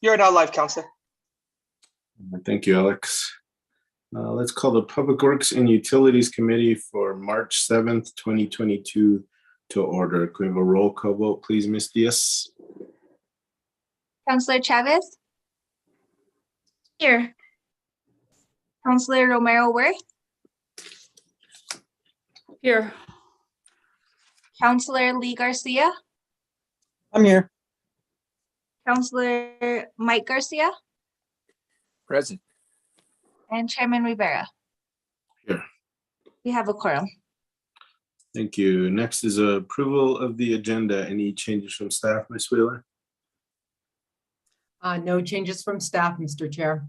You're now live, Counselor. Thank you, Alex. Let's call the Public Works and Utilities Committee for March 7th, 2022 to order. Can we have a roll call vote, please, Ms. Diaz? Counselor Chavez, Here. Counselor Romero Worth, Here. Counselor Lee Garcia, I'm here. Counselor Mike Garcia, Present. and Chairman Rivera. Here. We have a quorum. Thank you. Next is approval of the agenda. Any changes from staff, Ms. Wheeler? No changes from staff, Mr. Chair.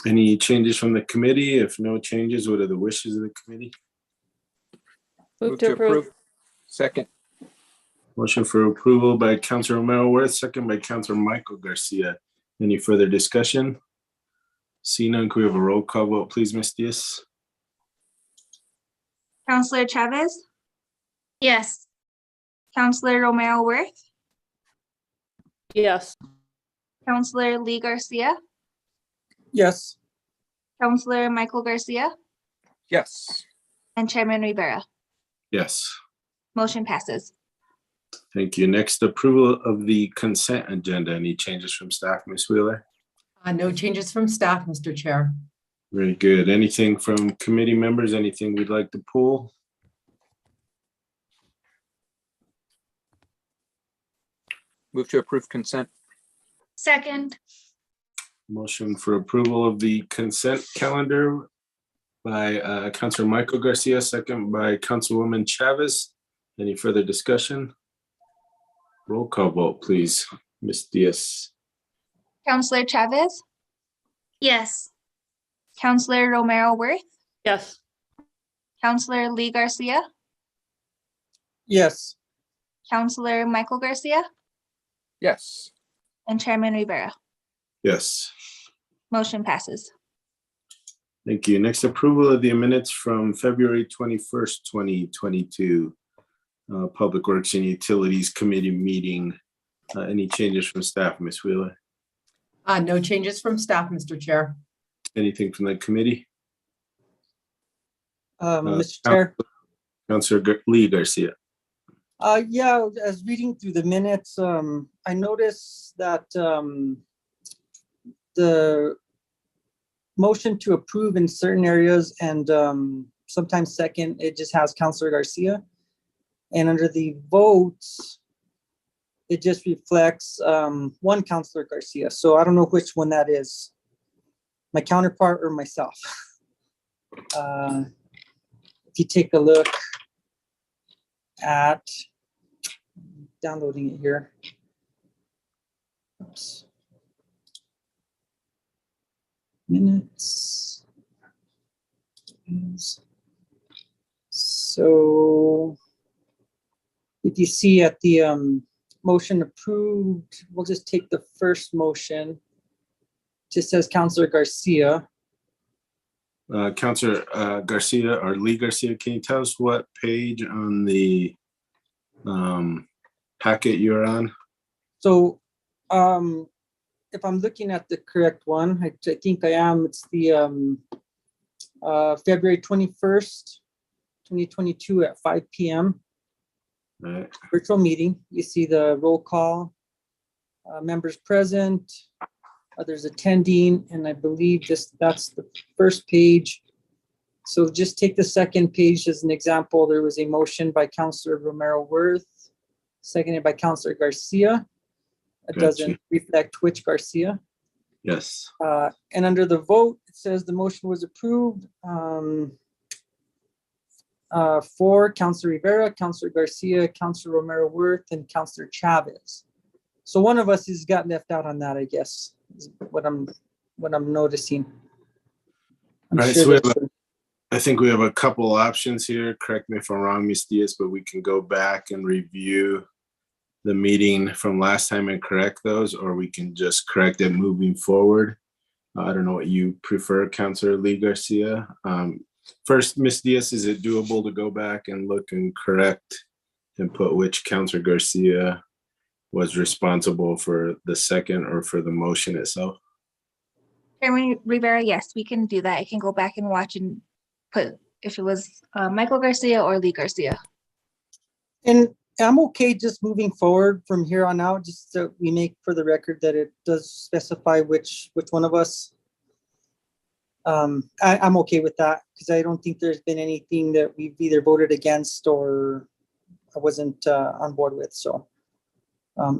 Any changes from the committee? If no changes, what are the wishes of the committee? Move to approve. Second. Motion for approval by Councilor Romero Worth, second by Councilor Michael Garcia. Any further discussion? See none, can we have a roll call vote, please, Ms. Diaz? Counselor Chavez, Yes. Counselor Romero Worth, Yes. Counselor Lee Garcia, Yes. Counselor Michael Garcia, Yes. and Chairman Rivera. Yes. Motion passes. Thank you. Next, approval of the consent agenda. Any changes from staff, Ms. Wheeler? No changes from staff, Mr. Chair. Very good. Anything from committee members? Anything we'd like to pull? Move to approve consent. Second. Motion for approval of the consent calendar by Councilor Michael Garcia, second by Councilwoman Chavez. Any further discussion? Roll call vote, please. Ms. Diaz. Counselor Chavez, Yes. Counselor Romero Worth, Yes. Counselor Lee Garcia, Yes. Counselor Michael Garcia, Yes. and Chairman Rivera. Yes. Motion passes. Thank you. Next, approval of the minutes from February 21st, 2022. Public Works and Utilities Committee meeting. Any changes from staff, Ms. Wheeler? No changes from staff, Mr. Chair. Anything from the committee? Mr. Chair. Councilor Lee Garcia. Yeah, as reading through the minutes, I noticed that the motion to approve in certain areas and sometimes second, it just has Councilor Garcia. And under the votes, it just reflects one Councilor Garcia. So I don't know which one that is, my counterpart or myself. If you take a look at, downloading it here. Oops. Minutes. So if you see at the motion approved, we'll just take the first motion. Just says Councilor Garcia. Councilor Garcia or Lee Garcia, can you tell us what page on the packet you're on? So if I'm looking at the correct one, I think I am. It's the February 21st, 2022 at 5 p.m. Right. virtual meeting. You see the roll call, members present, others attending, and I believe that's the first page. So just take the second page as an example. There was a motion by Councilor Romero Worth, seconded by Councilor Garcia. It Gotcha. doesn't reflect which Garcia. Yes. And under the vote, it says the motion was approved. For Councilor Rivera, Councilor Garcia, Councilor Romero Worth, and Councilor Chavez. So one of us has got left out on that, I guess, is what I'm noticing. I'm All right, sure so we have there's I think we have a couple options here. Correct me if I'm wrong, Ms. Diaz, but we can go back and review the meeting from last time and correct those, or we can just correct it moving forward. I don't know what you prefer, Councilor Lee Garcia. First, Ms. Diaz, is it doable to go back and look and correct and put which Councilor Garcia was responsible for the second or for the motion itself? Chairman Rivera, yes, we can do that. I can go back and watch and put if it was Michael Garcia or Lee Garcia. And I'm okay just moving forward from here on out, just so we make for the record that it does specify which one of us. I'm okay with that because I don't think there's been anything that we've either voted against or I wasn't on board with. So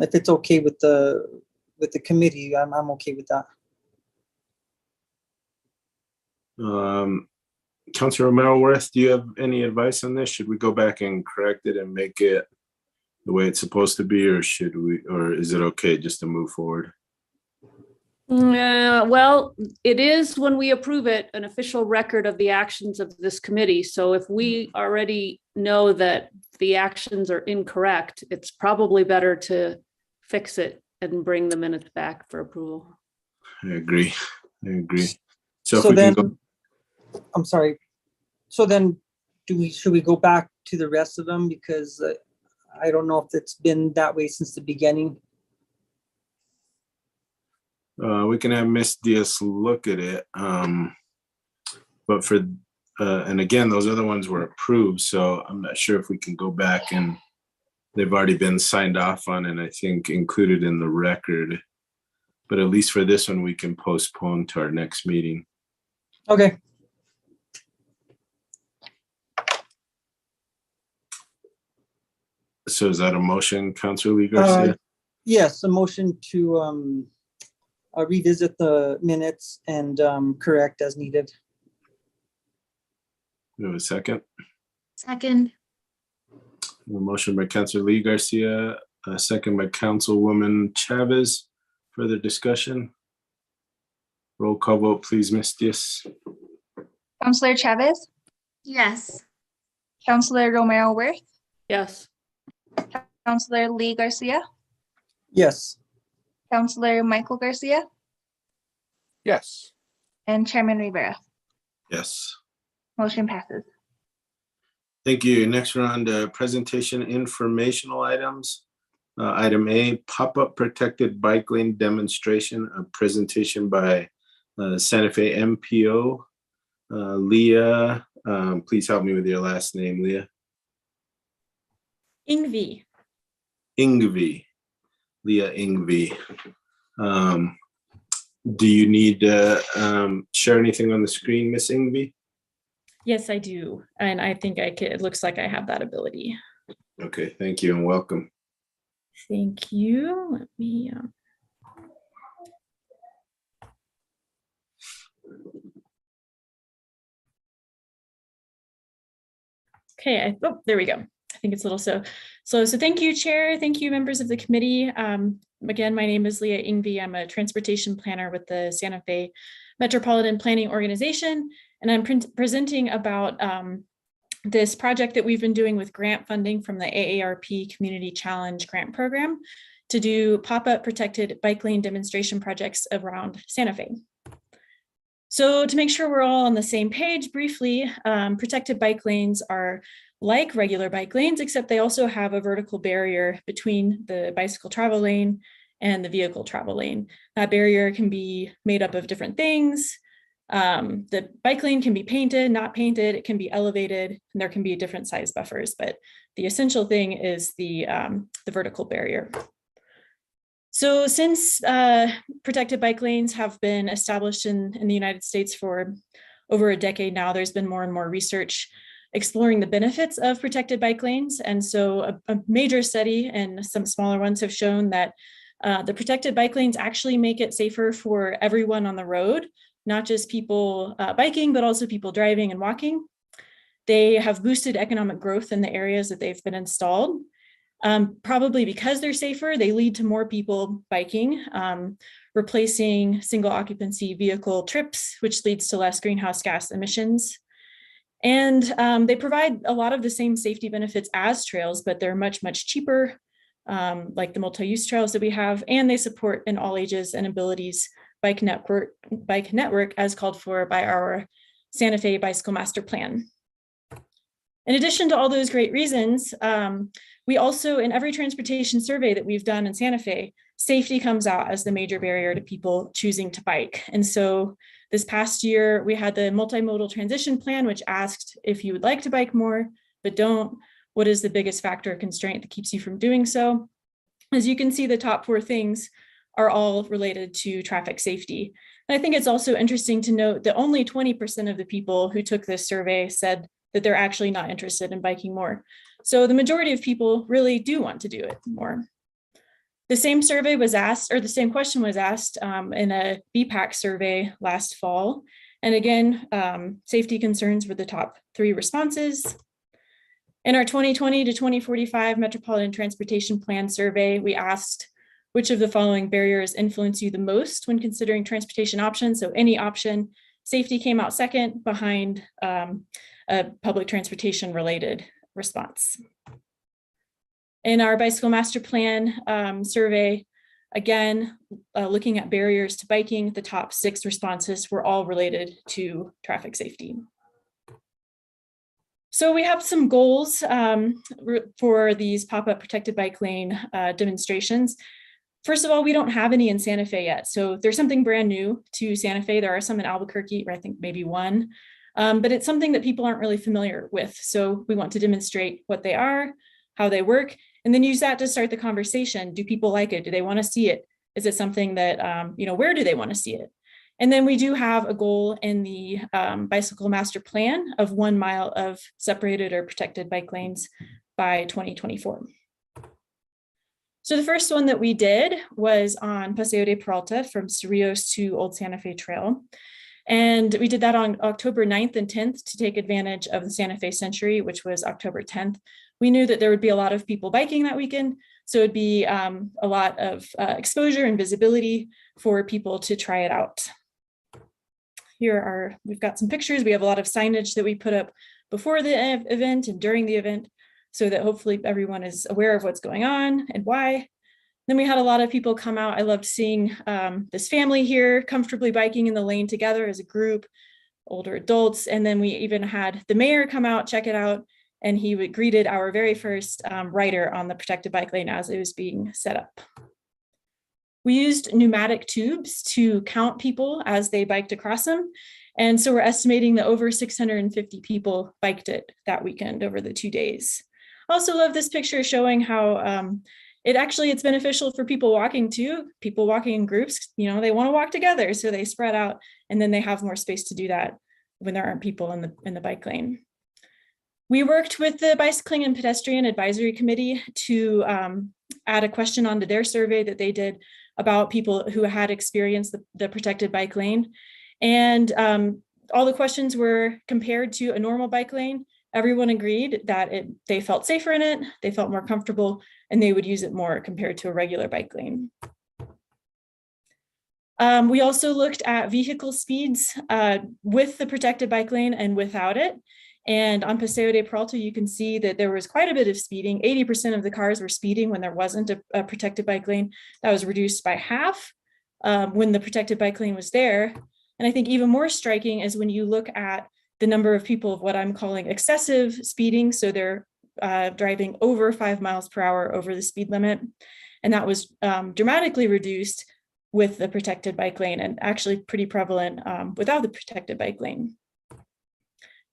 if it's okay with the committee, I'm okay with that. Councilor Romero-Worth, do you have any advice on this? Should we go back and correct it and make it the way it's supposed to be, or is it okay just to move forward? Well, it is, when we approve it, an official record of the actions of this committee. So if we already know that the actions are incorrect, it's probably better to fix it and bring the minutes back for approval. I agree. So if So we then, can go, I'm sorry. So then should we go back to the rest of them? Because I don't know if it's been that way since the beginning. we can have Ms. Diaz look at it. But for, and again, those other ones were approved, so I'm not sure if we can go back and they've already been signed off on and I think included in the record. But at least for this one, we can postpone to our next meeting. Okay. So is that a motion, Councilor Lee Garcia? Yes, a motion to revisit the minutes and correct as needed. We have a second. Second. A motion by Councilor Lee Garcia, a second by Councilwoman Chavez. Further discussion? Roll call vote, please, Ms. Diaz. Councilor Chavez, Yes. Councilor Romero-Worth, Yes. Councilor Lee Garcia, Yes. Councilor Michael Garcia, Yes. and Chairman Rivera. Yes. Motion passes. Thank you. Next we're on to presentation informational items. Item A, pop-up protected bike lane demonstration, a presentation by Santa Fe MPO. Leah, please help me with your last name, Leah. Ingvi. Ingvi. Leah Ingvi. Do you need to share anything on the screen, Miss Ingvi? Yes, I do. And I think it looks like I have that ability. Okay, thank you and welcome. Thank you. Let me, okay, there we go. I think it's a little so thank you, Chair. Thank you, members of the committee. Again, my name is Leah Ingvi. I'm a transportation planner with the Santa Fe Metropolitan Planning Organization, and I'm presenting about this project that we've been doing with grant funding from the AARP Community Challenge Grant Program to do pop-up protected bike lane demonstration projects around Santa Fe. So to make sure we're all on the same page, briefly, protected bike lanes are like regular bike lanes, except they also have a vertical barrier between the bicycle travel lane and the vehicle travel lane. That barrier can be made up of different things. The bike lane can be painted, not painted, it can be elevated, and there can be different size buffers, but the essential thing is the vertical barrier. So since protected bike lanes have been established in the United States for over a decade now, there's been more and more research exploring the benefits of protected bike lanes. And so a major study and some smaller ones have shown that the protected bike lanes actually make it safer for everyone on the road, not just people biking, but also people driving and walking. They have boosted economic growth in the areas that they've been installed. Probably because they're safer, they lead to more people biking, replacing single occupancy vehicle trips, which leads to less greenhouse gas emissions. And they provide a lot of the same safety benefits as trails, but they're much, much cheaper, like the multi-use trails that we have, and they support an all ages and abilities bike network as called for by our Santa Fe Bicycle Master Plan. In addition to all those great reasons, We also, in every transportation survey that we've done in Santa Fe, safety comes out as the major barrier to people choosing to bike. And so this past year, we had the multimodal transition plan, which asked if you would like to bike more, but don't, what is the biggest factor or constraint that keeps you from doing so? As you can see, the top 4 things are all related to traffic safety. And I think it's also interesting to note that only 20% of the people who took this survey said that they're actually not interested in biking more. So the majority of people really do want to do it more. The same survey was asked, or the same question was asked in a BPAC survey last fall. And again, safety concerns were the top 3 responses. In our 2020 to 2045 Metropolitan Transportation Plan survey, we asked which of the following barriers influence you the most when considering transportation options. So any option, safety came out second behind a public transportation related response. In our bicycle master plan survey, again, looking at barriers to biking, the top 6 responses were all related to traffic safety. So we have some goals for these pop-up protected bike lane demonstrations. First of all, we don't have any in Santa Fe yet. So there's something brand new to Santa Fe. There are some in Albuquerque, or I think maybe 1, but it's something that people aren't really familiar with. So we want to demonstrate what they are, how they work, and then use that to start the conversation. Do people like it? Do they want to see it? Is it something that, where do they want to see it? And then we do have a goal in the bicycle master plan of 1 mile of separated or protected bike lanes by 2024. So the first one that we did was on Paseo de Peralta from Cerrillos to Old Santa Fe Trail. And we did that on October 9th and 10th to take advantage of the Santa Fe Century, which was October 10th. We knew that there would be a lot of people biking that weekend, so it'd be a lot of exposure and visibility for people to try it out. We've got some pictures. We have a lot of signage that we put up before the event and during the event, so that hopefully everyone is aware of what's going on and why. Then we had a lot of people come out. I loved seeing this family here comfortably biking in the lane together as a group, older adults. And then we even had the mayor come out, check it out, and he greeted our very first rider on the protected bike lane as it was being set up. We used pneumatic tubes to count people as they biked across them. And so we're estimating that over 650 people biked it that weekend over the 2 days. I also love this picture showing how it's beneficial for people walking too. People walking in groups, they want to walk together, so they spread out, and then they have more space to do that when there aren't people in the bike lane. We worked with the Bicycling and Pedestrian Advisory Committee to add a question onto their survey that they did about people who had experienced the protected bike lane. And all the questions were compared to a normal bike lane. Everyone agreed that they felt safer in it, they felt more comfortable, and they would use it more compared to a regular bike lane. We also looked at vehicle speeds with the protected bike lane and without it. And on Paseo de Peralta, you can see that there was quite a bit of speeding. 80% of the cars were speeding when there wasn't a protected bike lane. That was reduced by half when the protected bike lane was there. And I think even more striking is when you look at the number of people of what I'm calling excessive speeding. So they're driving over 5 miles per hour over the speed limit. And that was dramatically reduced with the protected bike lane, and actually pretty prevalent without the protected bike lane.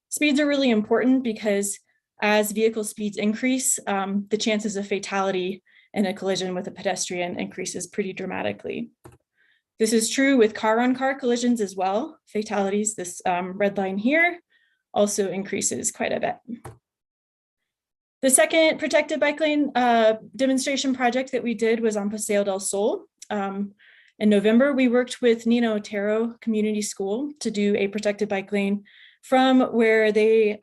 Speeds are really important because as vehicle speeds increase, the chances of fatality in a collision with a pedestrian increases pretty dramatically. This is true with car-on-car collisions as well. Fatalities, this red line here, also increases quite a bit. The second protected bike lane demonstration project that we did was on Paseo del Sol. In November, we worked with Nino Otero Community School to do a protected bike lane from where they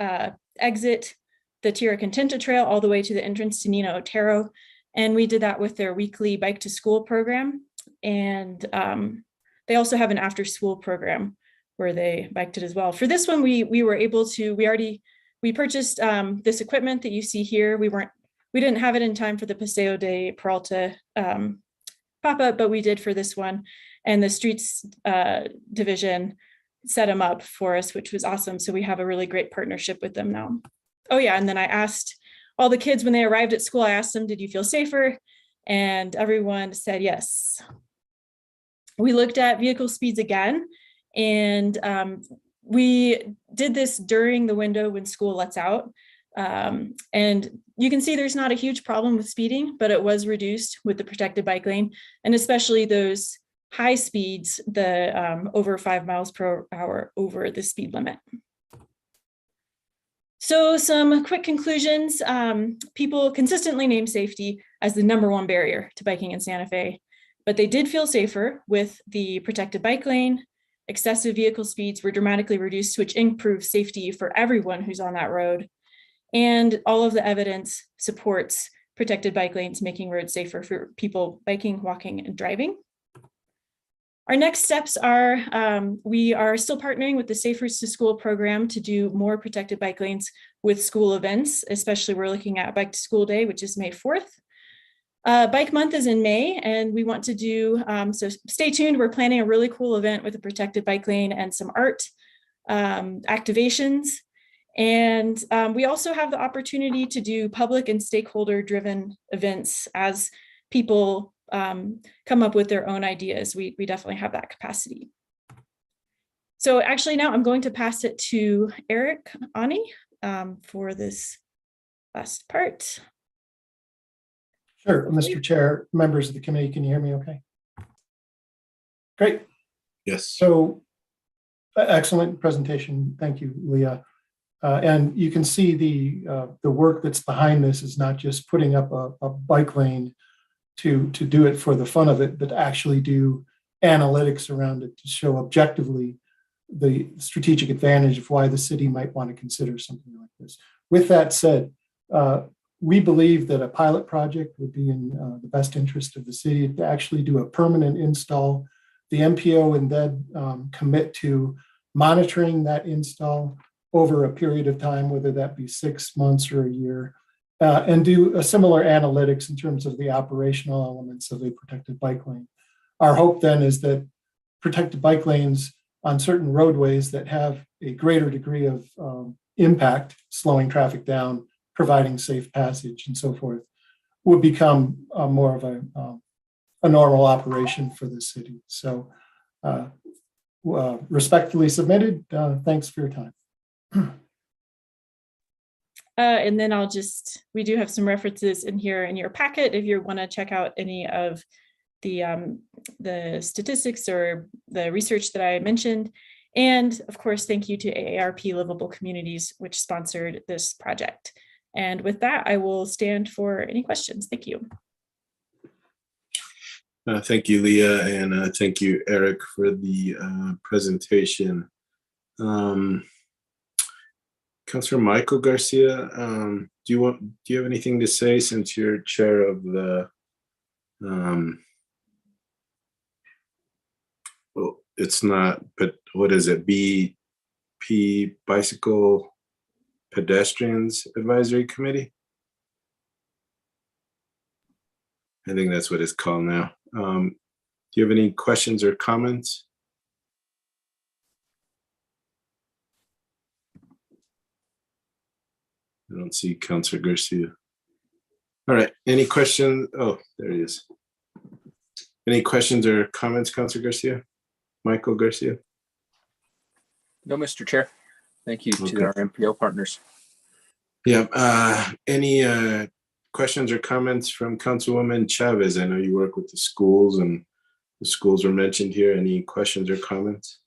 exit the Tierra Contenta Trail all the way to the entrance to Nino Otero. And we did that with their weekly bike to school program. And they also have an after school program where they biked it as well. For this one, we were able to, we purchased this equipment that you see here. We didn't have it in time for the Paseo de Peralta pop-up, but we did for this one. And the streets division set them up for us, which was awesome. So we have a really great partnership with them now. Oh yeah, and then I asked all the kids, when they arrived at school, I asked them, did you feel safer? And everyone said yes. We looked at vehicle speeds again, and we did this during the window when school lets out. And you can see there's not a huge problem with speeding, but it was reduced with the protected bike lane, and especially those high speeds, the over 5 miles per hour over the speed limit. So some quick conclusions. People consistently name safety as the #1 barrier to biking in Santa Fe, but they did feel safer with the protected bike lane. Excessive vehicle speeds were dramatically reduced, which improves safety for everyone who's on that road. And all of the evidence supports protected bike lanes making roads safer for people biking, walking, and driving. Our next steps are, we are still partnering with the Safe Routes to School program to do more protected bike lanes with school events, especially we're looking at Bike to School Day, which is May 4th. Bike Month is in May, and we want to do, so stay tuned. We're planning a really cool event with a protected bike lane and some art activations. And we also have the opportunity to do public and stakeholder driven events as people come up with their own ideas. We definitely have that capacity. So actually now I'm going to pass it to Eric Ani for this last part. Sure, Mr. Chair, members of the committee, can you hear me okay? Great. Yes. So excellent presentation. Thank you, Leah. And you can see the work that's behind this is not just putting up a bike lane to do it for the fun of it, but actually do analytics around it to show objectively the strategic advantage of why the city might want to consider something like this. With that said, we believe that a pilot project would be in the best interest of the city to actually do a permanent install. The MPO and then commit to monitoring that install over a period of time, whether that be 6 months or a year, and do a similar analytics in terms of the operational elements of a protected bike lane. Our hope then is that protected bike lanes on certain roadways that have a greater degree of impact, slowing traffic down, providing safe passage and so forth, would become more of a normal operation for the city. So respectfully submitted. Thanks for your time. And then we do have some references in here in your packet if you want to check out any of the statistics or the research that I mentioned. And of course, thank you to AARP Livable Communities, which sponsored this project. And with that, I will stand for any questions. Thank you. Thank you, Leah, and thank you, Eric, for the presentation. Councilor Michael Garcia, do you have anything to say since you're chair of the well, it's not, but what is it, BP Bicycle Pedestrians Advisory Committee? I think that's what it's called now. Do you have any questions or comments? I don't see Councilor Garcia. All right, any questions? Oh, there he is. Any questions or comments, Councilor Garcia? Michael Garcia? No, Mr. Chair. Thank you Okay. to our MPO partners. Yeah, any questions or comments from Councilwoman Chavez? I know you work with the schools and the schools were mentioned here. Any questions or comments?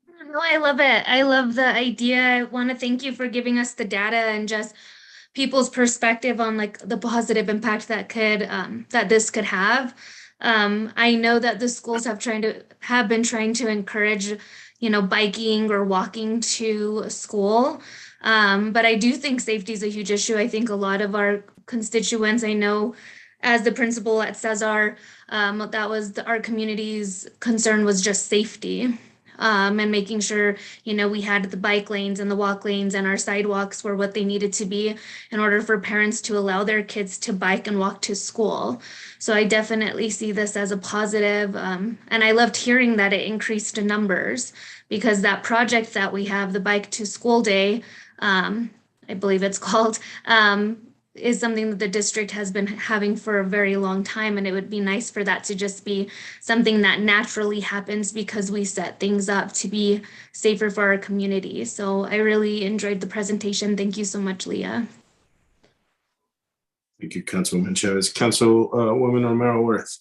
No, I love it. I love the idea. I want to thank you for giving us the data and just people's perspective on like the positive impact that this could have. I know that the schools have been trying to encourage, biking or walking to school. But I do think safety is a huge issue. I think a lot of our constituents, I know as the principal at Cesar, that was our community's concern was just safety. And making sure, we had the bike lanes and the walk lanes and our sidewalks were what they needed to be in order for parents to allow their kids to bike and walk to school. So I definitely see this as a positive. And I loved hearing that it increased in numbers because that project that we have, the Bike to School Day, I believe it's called, is something that the district has been having for a very long time. And it would be nice for that to just be something that naturally happens because we set things up to be safer for our community. So I really enjoyed the presentation. Thank you so much, Leah. Thank you, Councilwoman Chavez. Councilwoman Romero Worth.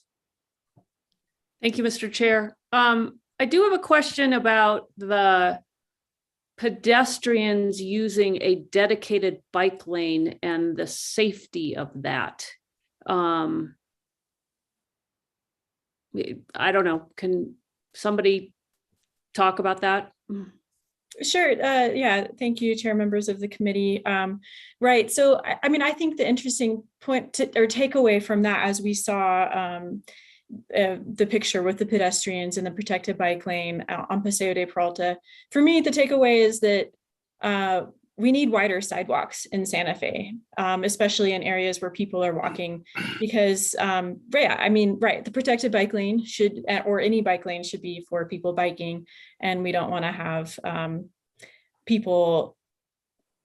Thank you, Mr. Chair. I do have a question about the pedestrians using a dedicated bike lane and the safety of that. I don't know. Can somebody talk about that? Sure. Yeah. Thank you, chair, members of the committee. Right. So, I mean, I think the interesting point or takeaway from that, as we saw the picture with the pedestrians in the protected bike lane on Paseo de Peralta, for me, the takeaway is that we need wider sidewalks in Santa Fe, especially in areas where people are walking, because, the protected bike lane should, or any bike lane should be for people biking, and we don't want to have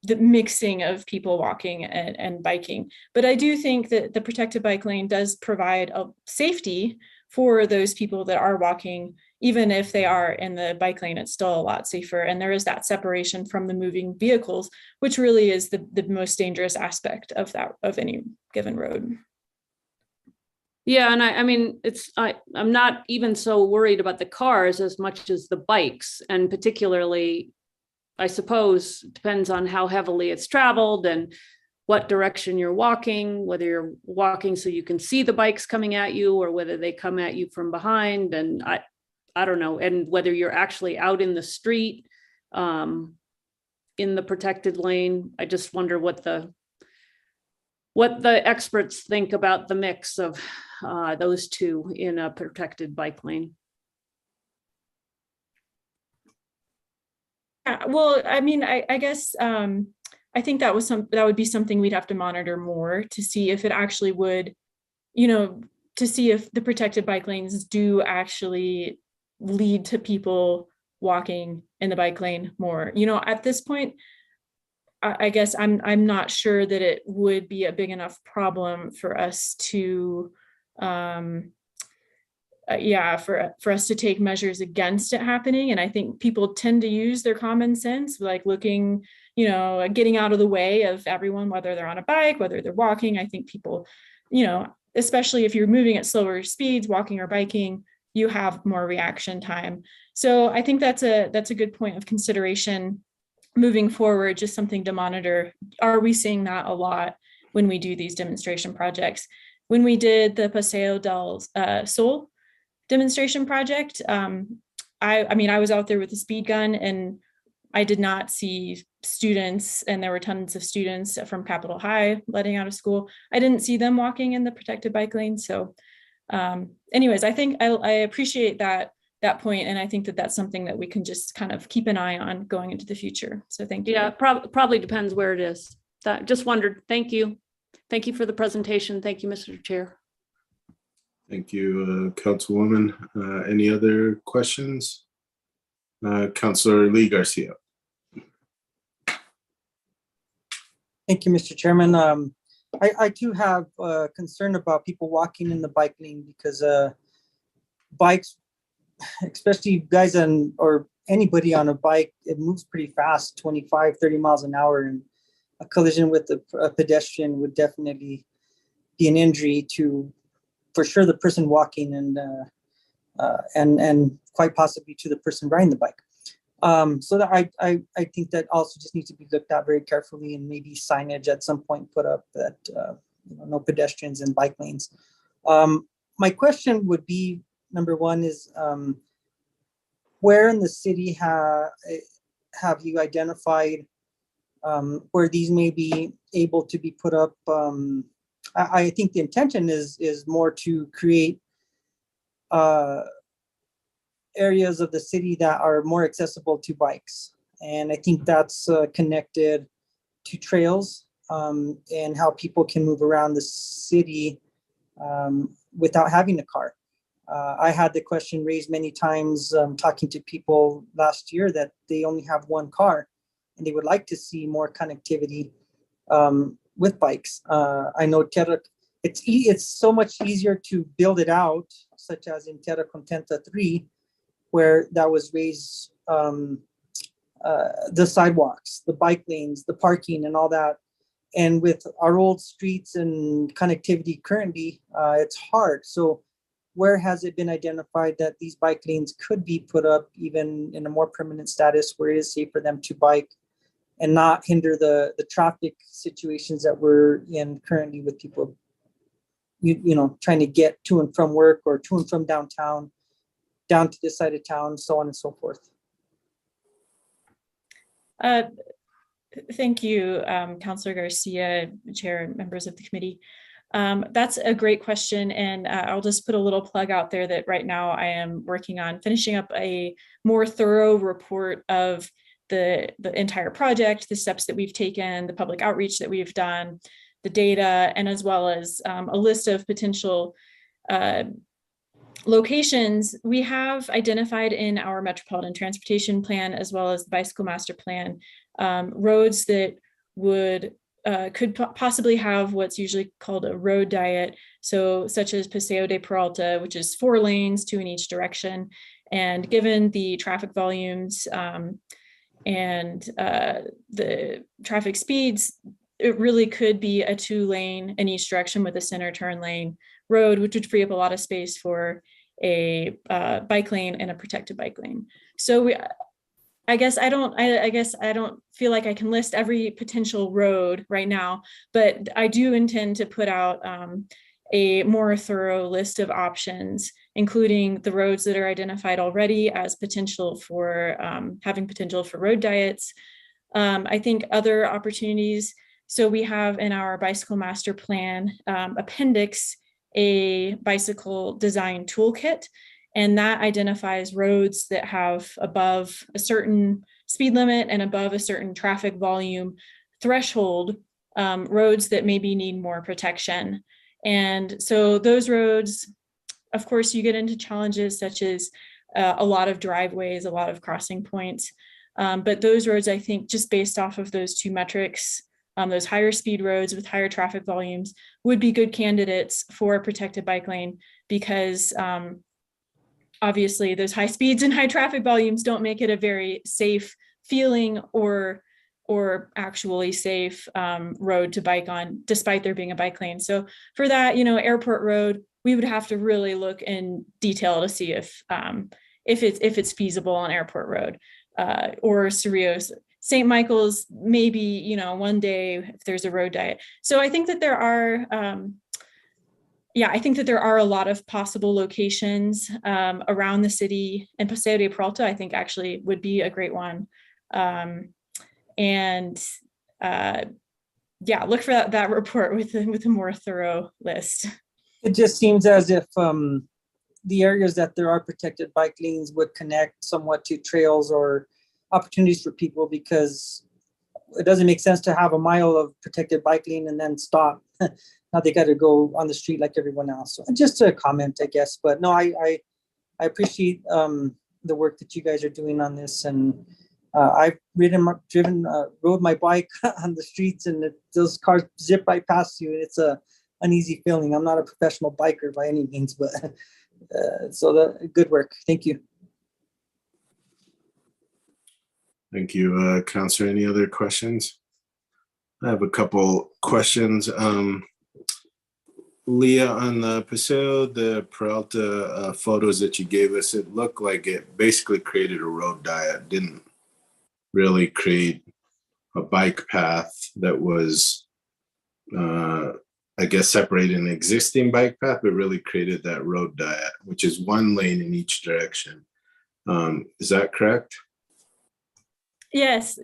the mixing of people walking and biking. But I do think that the protected bike lane does provide a safety for those people that are walking. Even if they are in the bike lane, it's still a lot safer. And there is that separation from the moving vehicles, which really is the most dangerous aspect of any given road. Yeah, and I mean, I'm not even so worried about the cars as much as the bikes, and particularly, I suppose, depends on how heavily it's traveled and what direction you're walking, whether you're walking so you can see the bikes coming at you or whether they come at you from behind. And I don't know, and whether you're actually out in the street in the protected lane. I just wonder what the experts think about the mix of those two in a protected bike lane. Well, I mean, I guess I think that would be something we'd have to monitor more to see if it actually would, to see if the protected bike lanes do actually lead to people walking in the bike lane more. At this point, I guess I'm not sure that it would be a big enough problem for us to for us to take measures against it happening. And I think people tend to use their common sense, like looking, getting out of the way of everyone, whether they're on a bike, whether they're walking. I think people, especially if you're moving at slower speeds, walking or biking, you have more reaction time. So I think that's a good point of consideration moving forward, just something to monitor. Are we seeing that a lot when we do these demonstration projects? When we did the Paseo del Sol demonstration project, I was out there with a speed gun and I did not see students, and there were tons of students from Capitol High letting out of school. I didn't see them walking in the protected bike lane. So anyways, I think I appreciate that point. And I think that that's something that we can just kind of keep an eye on going into the future. So thank you. Yeah, probably depends where it is. Just wondered. Thank you. Thank you for the presentation. Thank you, Mr. Chair. Thank you, Councilwoman. Any other questions? Councilor Lee Garcia. Thank you, Mr. Chairman. I do have concern about people walking in the bike lane because bikes, especially guys or anybody on a bike, it moves pretty fast, 25, 30 miles an hour, and a collision with a pedestrian would definitely be an injury to, for sure, the person walking and quite possibly to the person riding the bike. So that I think that also just needs to be looked at very carefully, and maybe signage at some point put up that no pedestrians in bike lanes. My question would be, number one is, where in the city have you identified where these may be able to be put up? I think the intention is more to create areas of the city that are more accessible to bikes. And I think that's connected to trails and how people can move around the city without having a car. I had the question raised many times talking to people last year that they only have one car and they would like to see more connectivity with bikes. I know it's so much easier to build it out, such as in Terra Contenta 3, where that was raised, the sidewalks, the bike lanes, the parking and all that. And with our old streets and connectivity currently, it's hard. So where has it been identified that these bike lanes could be put up even in a more permanent status where it is safe for them to bike and not hinder the traffic situations that we're in currently with people, you know, trying to get to and from work or to and from downtown, down to this side of town, so on and so forth. Thank you, Councilor Garcia, Chair and members of the committee. That's a great question, and I'll just put a little plug out there that right now I am working on finishing up a more thorough report of the entire project, the steps that we've taken, the public outreach that we've done, the data, and as well as a list of potential locations we have identified in our Metropolitan Transportation Plan, as well as the Bicycle Master Plan, roads that could possibly have what's usually called a road diet. So such as Paseo de Peralta, which is 4 lanes, 2 in each direction. And given the traffic volumes and the traffic speeds, it really could be a 2-lane in each direction with a center turn lane road, which would free up a lot of space for a bike lane and a protected bike lane. So I guess I don't feel like I can list every potential road right now, but I do intend to put out a more thorough list of options, including the roads that are identified already as potential for having potential for road diets. I think other opportunities. So we have in our Bicycle Master Plan appendix a bicycle design toolkit, and that identifies roads that have above a certain speed limit and above a certain traffic volume threshold, roads that maybe need more protection. And so those roads, of course, you get into challenges such as a lot of driveways, a lot of crossing points. But those roads, I think, just based off of those 2 metrics, those higher speed roads with higher traffic volumes would be good candidates for a protected bike lane, because obviously those high speeds and high traffic volumes don't make it a very safe feeling or actually safe road to bike on, despite there being a bike lane. So for that, you know, Airport Road, we would have to really look in detail to see if it's feasible on Airport Road, or Cerrillos. St. Michael's, maybe, you know, one day if there's a road diet. So I think that there are, I think that there are a lot of possible locations around the city, and Paseo de Peralta, I think, actually would be a great one. Look for that report with a more thorough list. It just seems as if the areas that there are protected bike lanes would connect somewhat to trails or opportunities for people, because it doesn't make sense to have a mile of protected bike lane and then stop. Now they got to go on the street like everyone else. So just a comment, I guess. But no, I appreciate the work that you guys are doing on this. And I've rode my bike on the streets, and those cars zip right past you. And it's a uneasy feeling. I'm not a professional biker by any means, but so good work. Thank you. Thank you, Counselor. Any other questions? I have a couple questions. Leah, on the Paseo de Peralta photos that you gave us, it looked like it basically created a road diet, didn't really create a bike path that was, I guess, separated an existing bike path, but really created that road diet, which is 1 lane in each direction. Is that correct? Yes,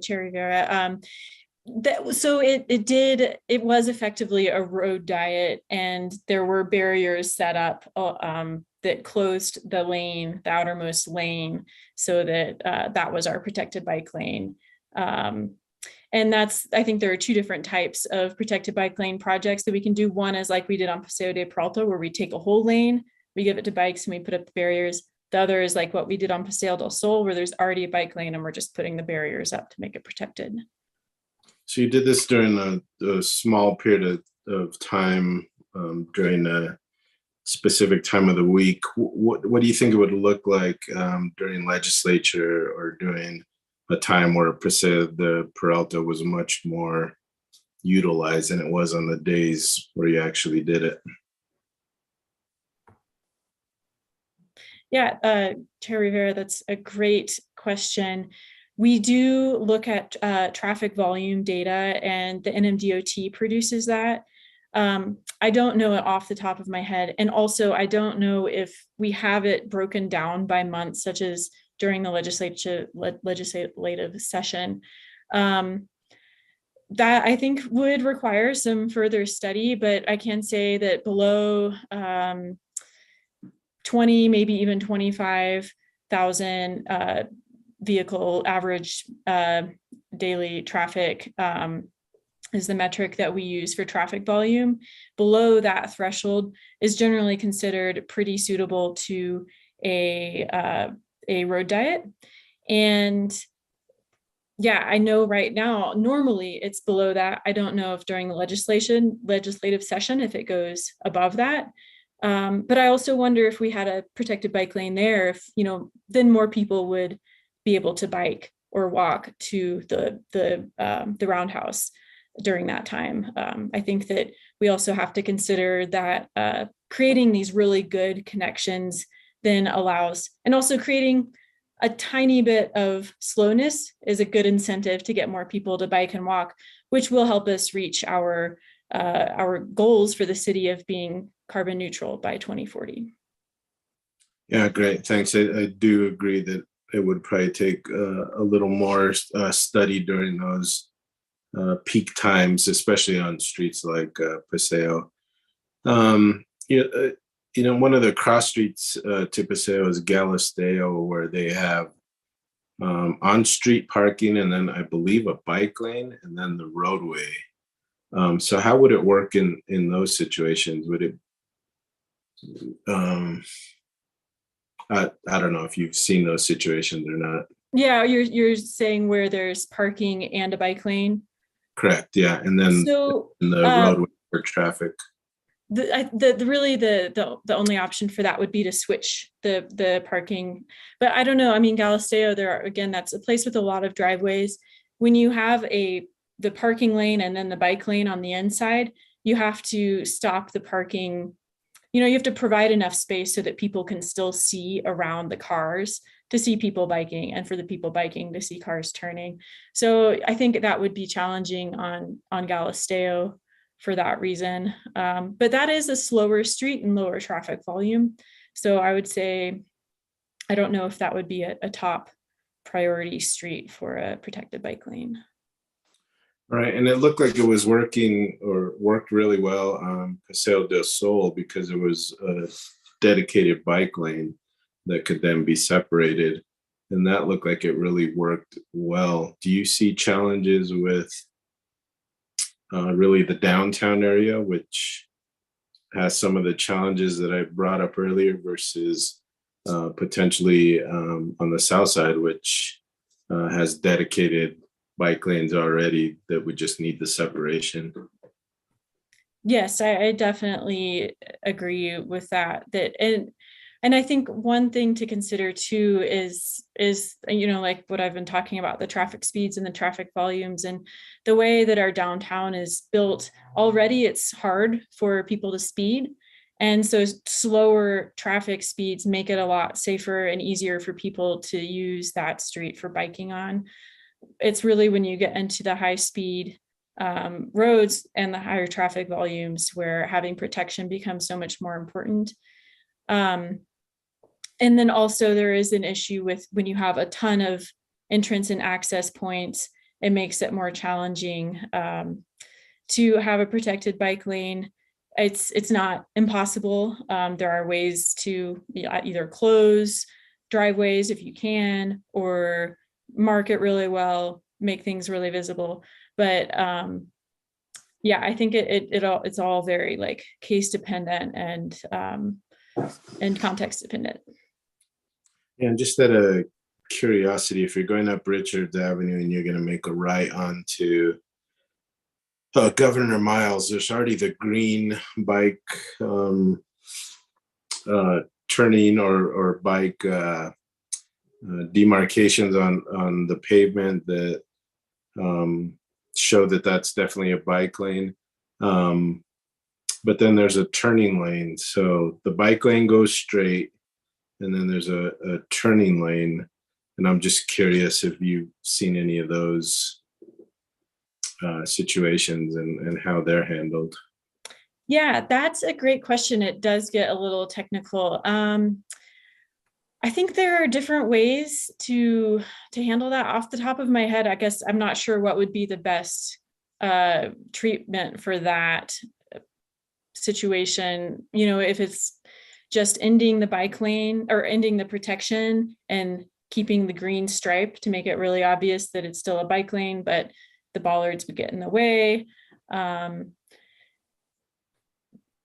Chair Rivera. So it was effectively a road diet, and there were barriers set up that closed the lane, the outermost lane, so that that was our protected bike lane. And I think there are 2 different types of protected bike lane projects that we can do. One is like we did on Paseo de Peralta, where we take a whole lane, we give it to bikes, and we put up the barriers. The other is like what we did on Paseo del Sol, where there's already a bike lane and we're just putting the barriers up to make it protected. So you did this during a small period of time, during a specific time of the week. What do you think it would look like during legislature or during a time where the Peralta was much more utilized than it was on the days where you actually did it? Yeah, Chair Rivera, that's a great question. We do look at traffic volume data, and the NMDOT produces that. I don't know it off the top of my head. And also, I don't know if we have it broken down by month, such as during the legislative session. That I think would require some further study, but I can say that below 20, maybe even 25,000 vehicle average daily traffic is the metric that we use for traffic volume. Below that threshold is generally considered pretty suitable to a road diet. And yeah, I know right now, normally it's below that. I don't know if during the legislative session, if it goes above that. But I also wonder if we had a protected bike lane there, if, then more people would be able to bike or walk to the roundhouse during that time. I think that we also have to consider that creating these really good connections then allows, and also creating a tiny bit of slowness is a good incentive to get more people to bike and walk, which will help us reach our goals for the city of being carbon neutral by 2040. Yeah, great. Thanks. I do agree that it would probably take a little more study during those peak times, especially on streets like Paseo. One of the cross streets to Paseo is Galisteo, where they have on-street parking and then I believe a bike lane and then the roadway. So how would it work in those situations? Would it, I don't know if you've seen those situations or not. Yeah, you're saying where there's parking and a bike lane? Correct, yeah, and then in the roadway for traffic. The only option for that would be to switch the parking, but I don't know. I mean, Galisteo, that's a place with a lot of driveways. When you have the parking lane and then the bike lane on the inside, you have to stop the parking. You have to provide enough space so that people can still see around the cars to see people biking, and for the people biking to see cars turning. So I think that would be challenging on Galisteo for that reason. But that is a slower street and lower traffic volume. So I would say, I don't know if that would be a top priority street for a protected bike lane. Right, and it looked like it was worked really well on Paseo del Sol because it was a dedicated bike lane that could then be separated. And that looked like it really worked well. Do you see challenges with really the downtown area, which has some of the challenges that I brought up earlier versus potentially on the south side, which has dedicated bike lanes already that would just need the separation? Yes, I definitely agree with that. And I think one thing to consider too is like what I've been talking about, the traffic speeds and the traffic volumes and the way that our downtown is built already. It's hard for people to speed. And so slower traffic speeds make it a lot safer and easier for people to use that street for biking on. It's really when you get into the high speed roads and the higher traffic volumes where having protection becomes so much more important. And then also there is an issue with when you have a ton of entrance and access points, it makes it more challenging to have a protected bike lane. It's not impossible. There are ways to either close driveways if you can, or mark it really well, make things really visible. But yeah, I think it's all very like case dependent and context dependent. And just out of curiosity, if you're going up Richards Avenue and you're going to make a right onto Governor Miles, there's already the green bike turning or bike demarcations on the pavement that show that that's definitely a bike lane. But then there's a turning lane. So the bike lane goes straight, and then there's a turning lane. And I'm just curious if you've seen any of those situations and how they're handled. Yeah, that's a great question. It does get a little technical. I think there are different ways to handle that. Off the top of my head, I guess I'm not sure what would be the best treatment for that situation. You know, if it's just ending the bike lane or ending the protection and keeping the green stripe to make it really obvious that it's still a bike lane, but the bollards would get in the way.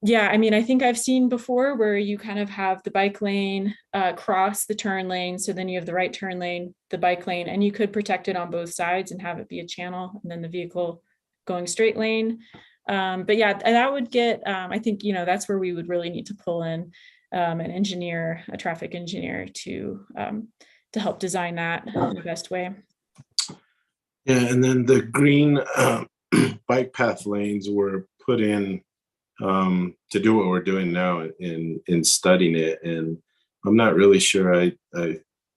Yeah, I mean, I think I've seen before where you kind of have the bike lane cross the turn lane. So then you have the right turn lane, the bike lane, and you could protect it on both sides and have it be a channel and then the vehicle going straight lane. But yeah, that would get, I think, you know, that's where we would really need to pull in an engineer, a traffic engineer to help design that in the best way. Yeah, and then the green bike path lanes were put in to do what we're doing now in studying it. And I'm not really sure I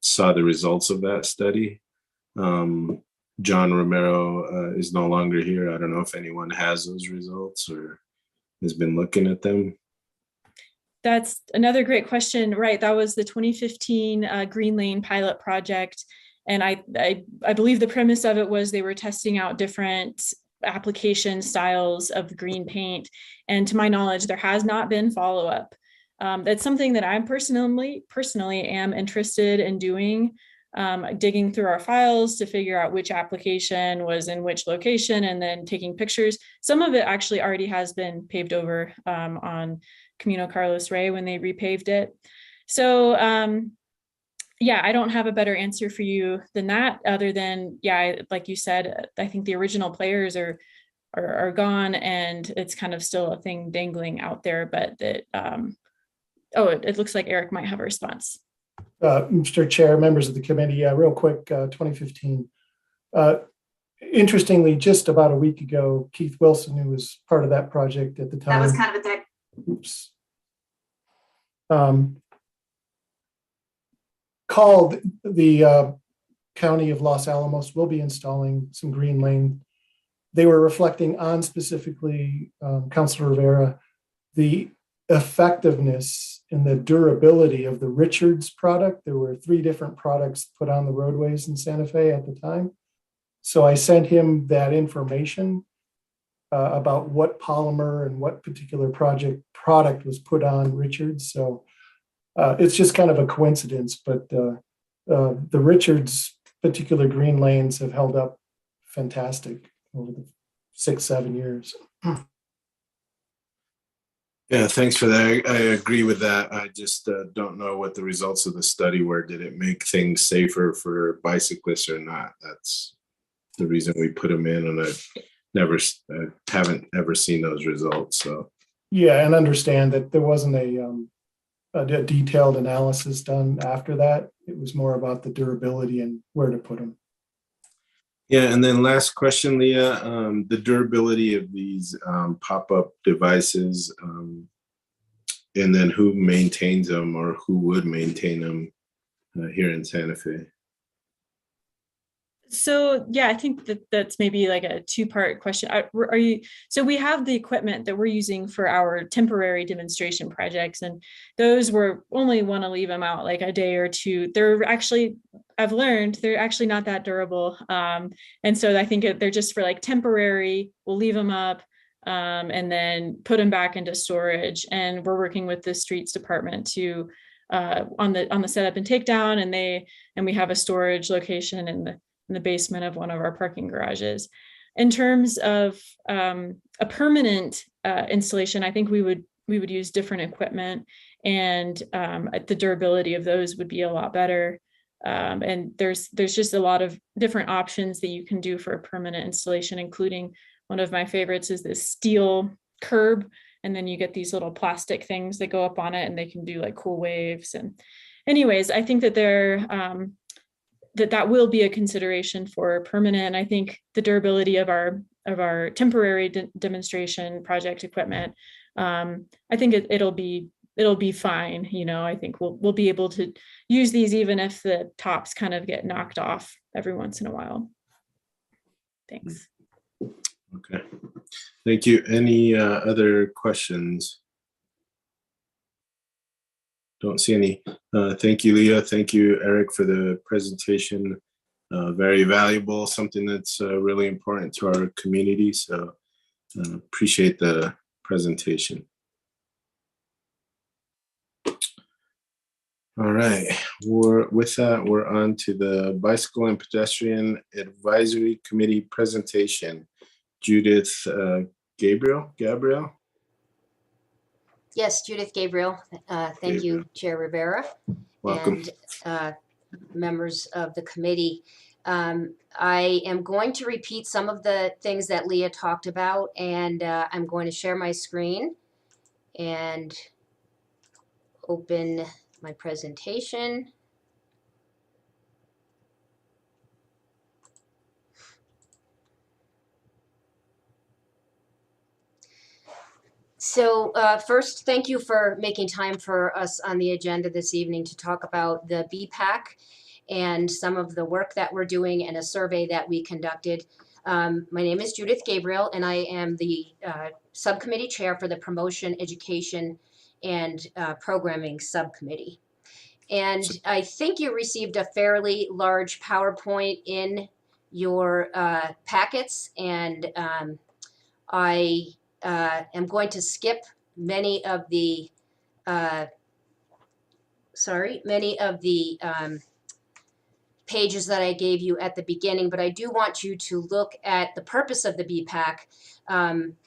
saw the results of that study. John Romero is no longer here. I don't know if anyone has those results or has been looking at them. That's another great question. Right, that was the 2015 Green Lane pilot project. And I believe the premise of it was they were testing out different application styles of green paint. And to my knowledge, there has not been follow-up. That's something that I personally am interested in doing, digging through our files to figure out which application was in which location and then taking pictures. Some of it actually already has been paved over on Camino Carlos Rey when they repaved it. So yeah, I don't have a better answer for you than that, other than, yeah, like you said, I think the original players are gone and it's kind of still a thing dangling out there, but that, it looks like Eric might have a response. Mr. Chair, members of the committee, real quick, 2015. Interestingly, just about a week ago, Keith Wilson, who was part of that project at the time. That was kind of a deck. Oops. Called the County of Los Alamos will be installing some green lane. They were reflecting on specifically, Councilor Rivera, the effectiveness and the durability of the Richards product. There were 3 different products put on the roadways in Santa Fe at the time. So I sent him that information about what polymer and what particular product was put on Richards. So it's just kind of a coincidence, but the Richards particular green lanes have held up fantastic over the 6-7 years. Yeah, thanks for that. I agree with that. I just don't know what the results of the study were. Did it make things safer for bicyclists or not? That's the reason we put them in, and I haven't ever seen those results. So yeah, and understand that there wasn't a detailed analysis done after that. It was more about the durability and where to put them. Yeah, and then last question, Leah, the durability of these pop-up devices, and then who maintains them or who would maintain them here in Santa Fe? So yeah, I think that's maybe like a 2-part question. So we have the equipment that we're using for our temporary demonstration projects, and those we're only want to leave them out like a day or 2. They're actually, I've learned they're actually not that durable. And so I think they're just for like temporary, we'll leave them up and then put them back into storage. And we're working with the streets department to on the setup and takedown, and we have a storage location in the basement of one of our parking garages. In terms of a permanent installation, I think we would use different equipment, and the durability of those would be a lot better. And there's just a lot of different options that you can do for a permanent installation, including one of my favorites is this steel curb, and then you get these little plastic things that go up on it, and they can do like cool waves. And anyways, I think that that will be a consideration for permanent. I think the durability of our temporary demonstration project equipment, I think it'll be fine. You know, I think we'll be able to use these even if the tops kind of get knocked off every once in a while. Thanks. Okay, thank you. Any other questions? Don't see any. Thank you, Leah. Thank you, Eric, for the presentation. Very valuable, something that's really important to our community. So appreciate the presentation. All right, with that, we're on to the Bicycle and Pedestrian Advisory Committee presentation. Judith Gabriel? Yes, Judith Gabriel. Thank you, Chair Rivera. Welcome. And members of the committee. I am going to repeat some of the things that Leah talked about, and I'm going to share my screen and open my presentation. So first, thank you for making time for us on the agenda this evening to talk about the BPAC and some of the work that we're doing and a survey that we conducted. My name is Judith Gabriel, and I am the subcommittee chair for the Promotion, Education, and Programming Subcommittee. And I think you received a fairly large PowerPoint in your packets, and I am going to skip many of the pages that I gave you at the beginning, but I do want you to look at the purpose of the BPAC.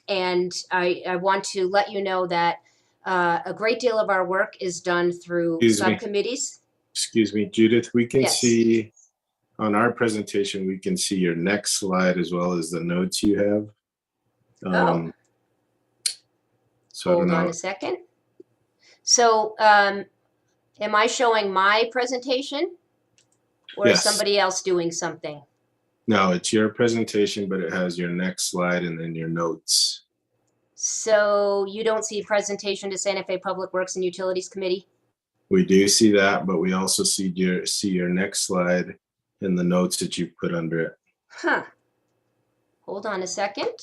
And I want to let you know that a great deal of our work is done through subcommittees. Excuse me, Judith, we can Yes. see on our presentation, we can see your next slide as well as the notes you have. So Hold on a second. So am I showing my presentation? Or Yes. is somebody else doing something? No, it's your presentation, but it has your next slide and then your notes. So you don't see presentation to Santa Fe Public Works and Utilities Committee? We do see that, but we also see your next slide and the notes that you put under it. Huh. Hold on a second.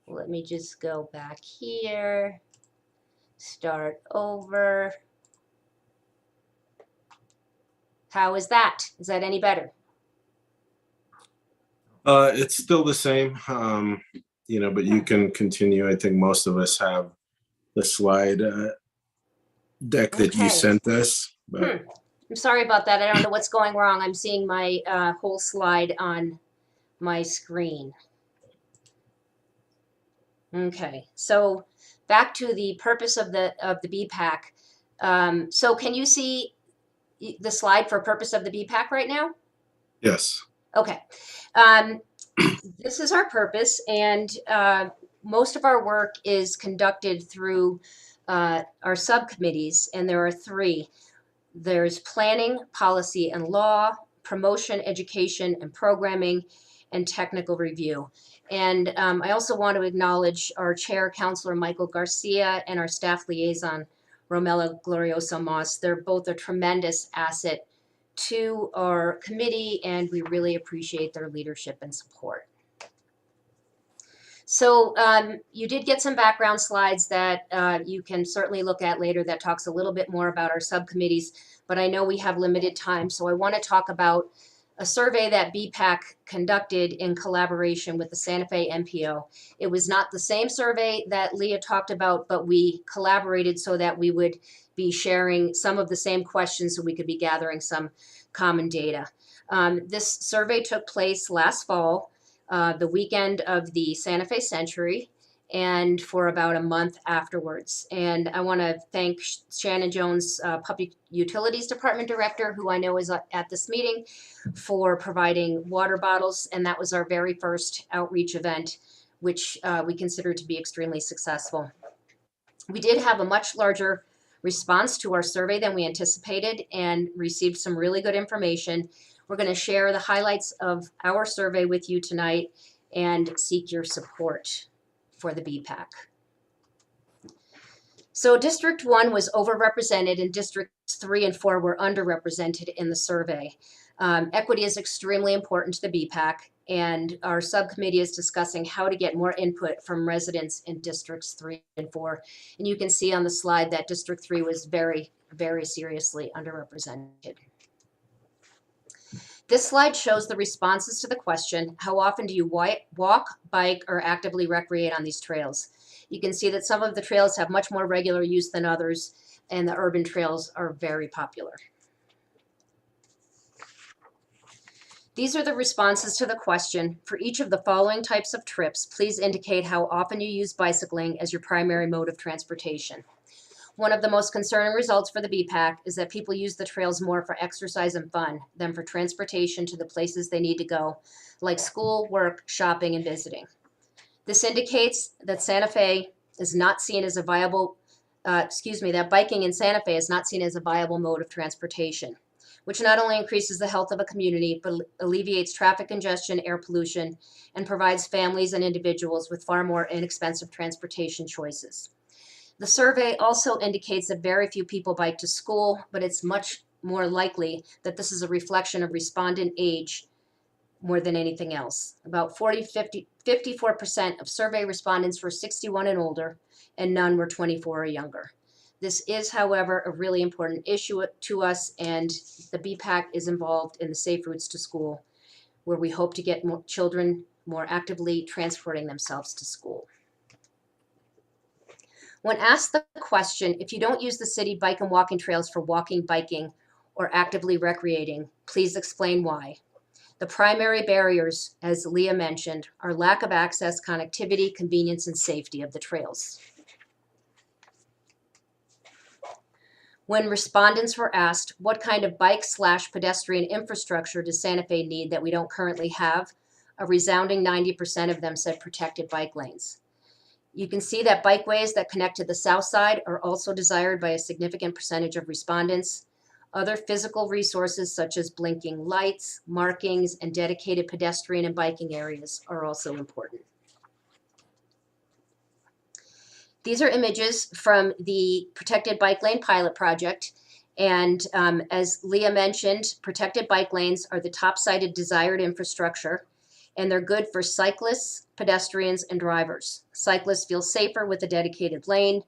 Let me just go back here. Start over. How is that? Is that any better? It's still the same, you know, but you can continue. I think most of us have the slide deck that you sent us. But I'm sorry about that. I don't know what's going wrong. I'm seeing my whole slide on my screen. Okay, so back to the purpose of the BPAC. So can you see the slide for purpose of the BPAC right now? yes. Okay. This is our purpose, and most of our work is conducted through our subcommittees, and there are three. There's planning, policy and law, promotion, education and programming, and technical review. And I also want to acknowledge our chair, Councilor Michael Garcia, and our staff liaison, Romela Glorioso Moss. They're both a tremendous asset to our committee, and we really appreciate their leadership and support. So you did get some background slides that you can certainly look at later that talks a little bit more about our subcommittees, but I know we have limited time, so I want to talk about a survey that BPAC conducted in collaboration with the Santa Fe MPO. It was not the same survey that Leah talked about, but we collaborated so that we would be sharing some of the same questions so we could be gathering some common data. This survey took place last fall, the weekend of the Santa Fe Century, and for about a month afterwards. And I want to thank Shannon Jones, Public Utilities Department Director, who I know is at this meeting, for providing water bottles. And that was our very first outreach event, which we consider to be extremely successful. We did have a much larger response to our survey than we anticipated and received some really good information. We're going to share the highlights of our survey with you tonight and seek your support for the BPAC. So District 1 was overrepresented and Districts 3 and 4 were underrepresented in the survey. Equity is extremely important to the BPAC, and our subcommittee is discussing how to get more input from residents in Districts 3 and 4. And you can see on the slide that District 3 was very, very seriously underrepresented. This slide shows the responses to the question, how often do you walk, bike, or actively recreate on these trails? You can see that some of the trails have much more regular use than others, and the urban trails are very popular. These are the responses to the question. For each of the following types of trips, please indicate how often you use bicycling as your primary mode of transportation. One of the most concerning results for the BPAC is that people use the trails more for exercise and fun than for transportation to the places they need to go, like school, work, shopping, and visiting. This indicates that Santa Fe is not seen as a viable, that biking in Santa Fe is not seen as a viable mode of transportation, which not only increases the health of a community, but alleviates traffic congestion, air pollution, and provides families and individuals with far more inexpensive transportation choices. The survey also indicates that very few people bike to school, but it's much more likely that this is a reflection of respondent age more than anything else. About 54% of survey respondents were 61 and older, and none were 24 or younger. This is, however, a really important issue to us, and the BPAC is involved in the Safe Routes to School, where we hope to get more children more actively transporting themselves to school. When asked the question, if you don't use the city bike and walking trails for walking, biking, or actively recreating, please explain why. The primary barriers, as Leah mentioned, are lack of access, connectivity, convenience, and safety of the trails. When respondents were asked, what kind of bike/pedestrian infrastructure does Santa Fe need that we don't currently have, a resounding 90% of them said protected bike lanes. You can see that bikeways that connect to the south side are also desired by a significant percentage of respondents. Other physical resources such as blinking lights, markings, and dedicated pedestrian and biking areas are also important. These are images from the Protected Bike Lane Pilot Project. And as Leah mentioned, protected bike lanes are the top-cited desired infrastructure, and they're good for cyclists, pedestrians, and drivers. Cyclists feel safer with a dedicated lane.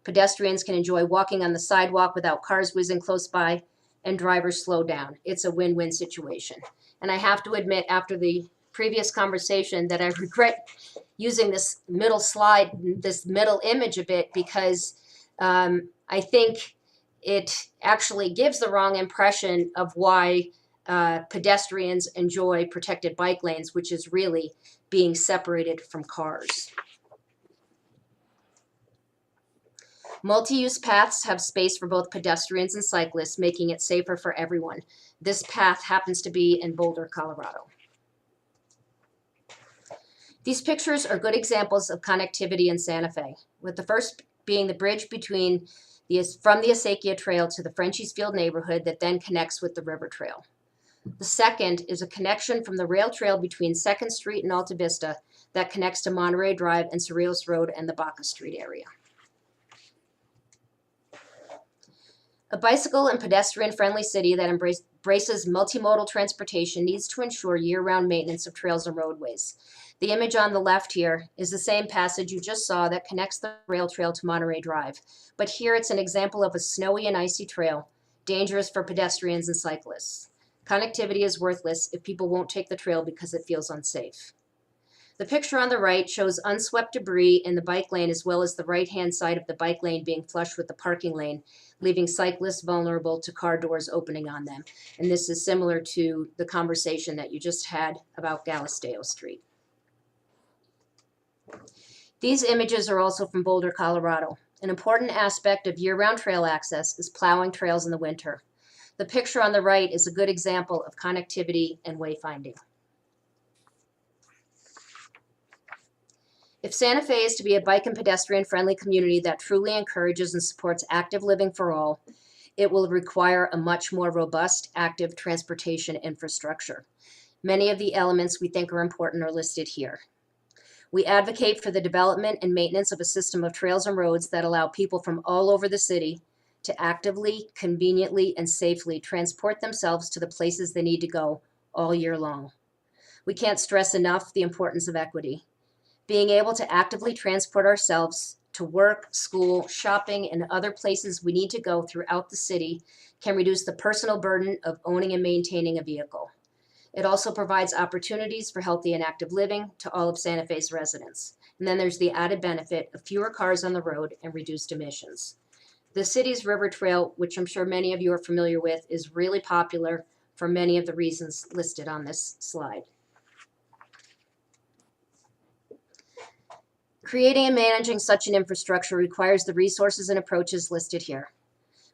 Pedestrians can enjoy walking on the sidewalk without cars whizzing close by, and drivers slow down. It's a win-win situation. And I have to admit, after the previous conversation, that I regret using this middle slide, this middle image a bit, because I think it actually gives the wrong impression of why pedestrians enjoy protected bike lanes, which is really being separated from cars. Multi-use paths have space for both pedestrians and cyclists, making it safer for everyone. This path happens to be in Boulder, Colorado. These pictures are good examples of connectivity in Santa Fe, with the first being the bridge between from the Acequia Trail to the Frenchies Field neighborhood that then connects with the River Trail. The second is a connection from the rail trail between 2nd Street and Alta Vista that connects to Monterey Drive and Cerrillos Road and the Baca Street area. A bicycle and pedestrian-friendly city that embraces multimodal transportation needs to ensure year-round maintenance of trails and roadways. The image on the left here is the same passage you just saw that connects the rail trail to Monterey Drive, but here it's an example of a snowy and icy trail, dangerous for pedestrians and cyclists. Connectivity is worthless if people won't take the trail because it feels unsafe. The picture on the right shows unswept debris in the bike lane as well as the right-hand side of the bike lane being flush with the parking lane, leaving cyclists vulnerable to car doors opening on them. And this is similar to the conversation that you just had about Galisteo Street. These images are also from Boulder, Colorado. An important aspect of year-round trail access is plowing trails in the winter. The picture on the right is a good example of connectivity and wayfinding. If Santa Fe is to be a bike and pedestrian-friendly community that truly encourages and supports active living for all, it will require a much more robust active transportation infrastructure. Many of the elements we think are important are listed here. We advocate for the development and maintenance of a system of trails and roads that allow people from all over the city to actively, conveniently, and safely transport themselves to the places they need to go all year long. We can't stress enough the importance of equity. Being able to actively transport ourselves to work, school, shopping, and other places we need to go throughout the city can reduce the personal burden of owning and maintaining a vehicle. It also provides opportunities for healthy and active living to all of Santa Fe's residents. And then there's the added benefit of fewer cars on the road and reduced emissions. The city's river trail, which I'm sure many of you are familiar with, is really popular for many of the reasons listed on this slide. Creating and managing such an infrastructure requires the resources and approaches listed here.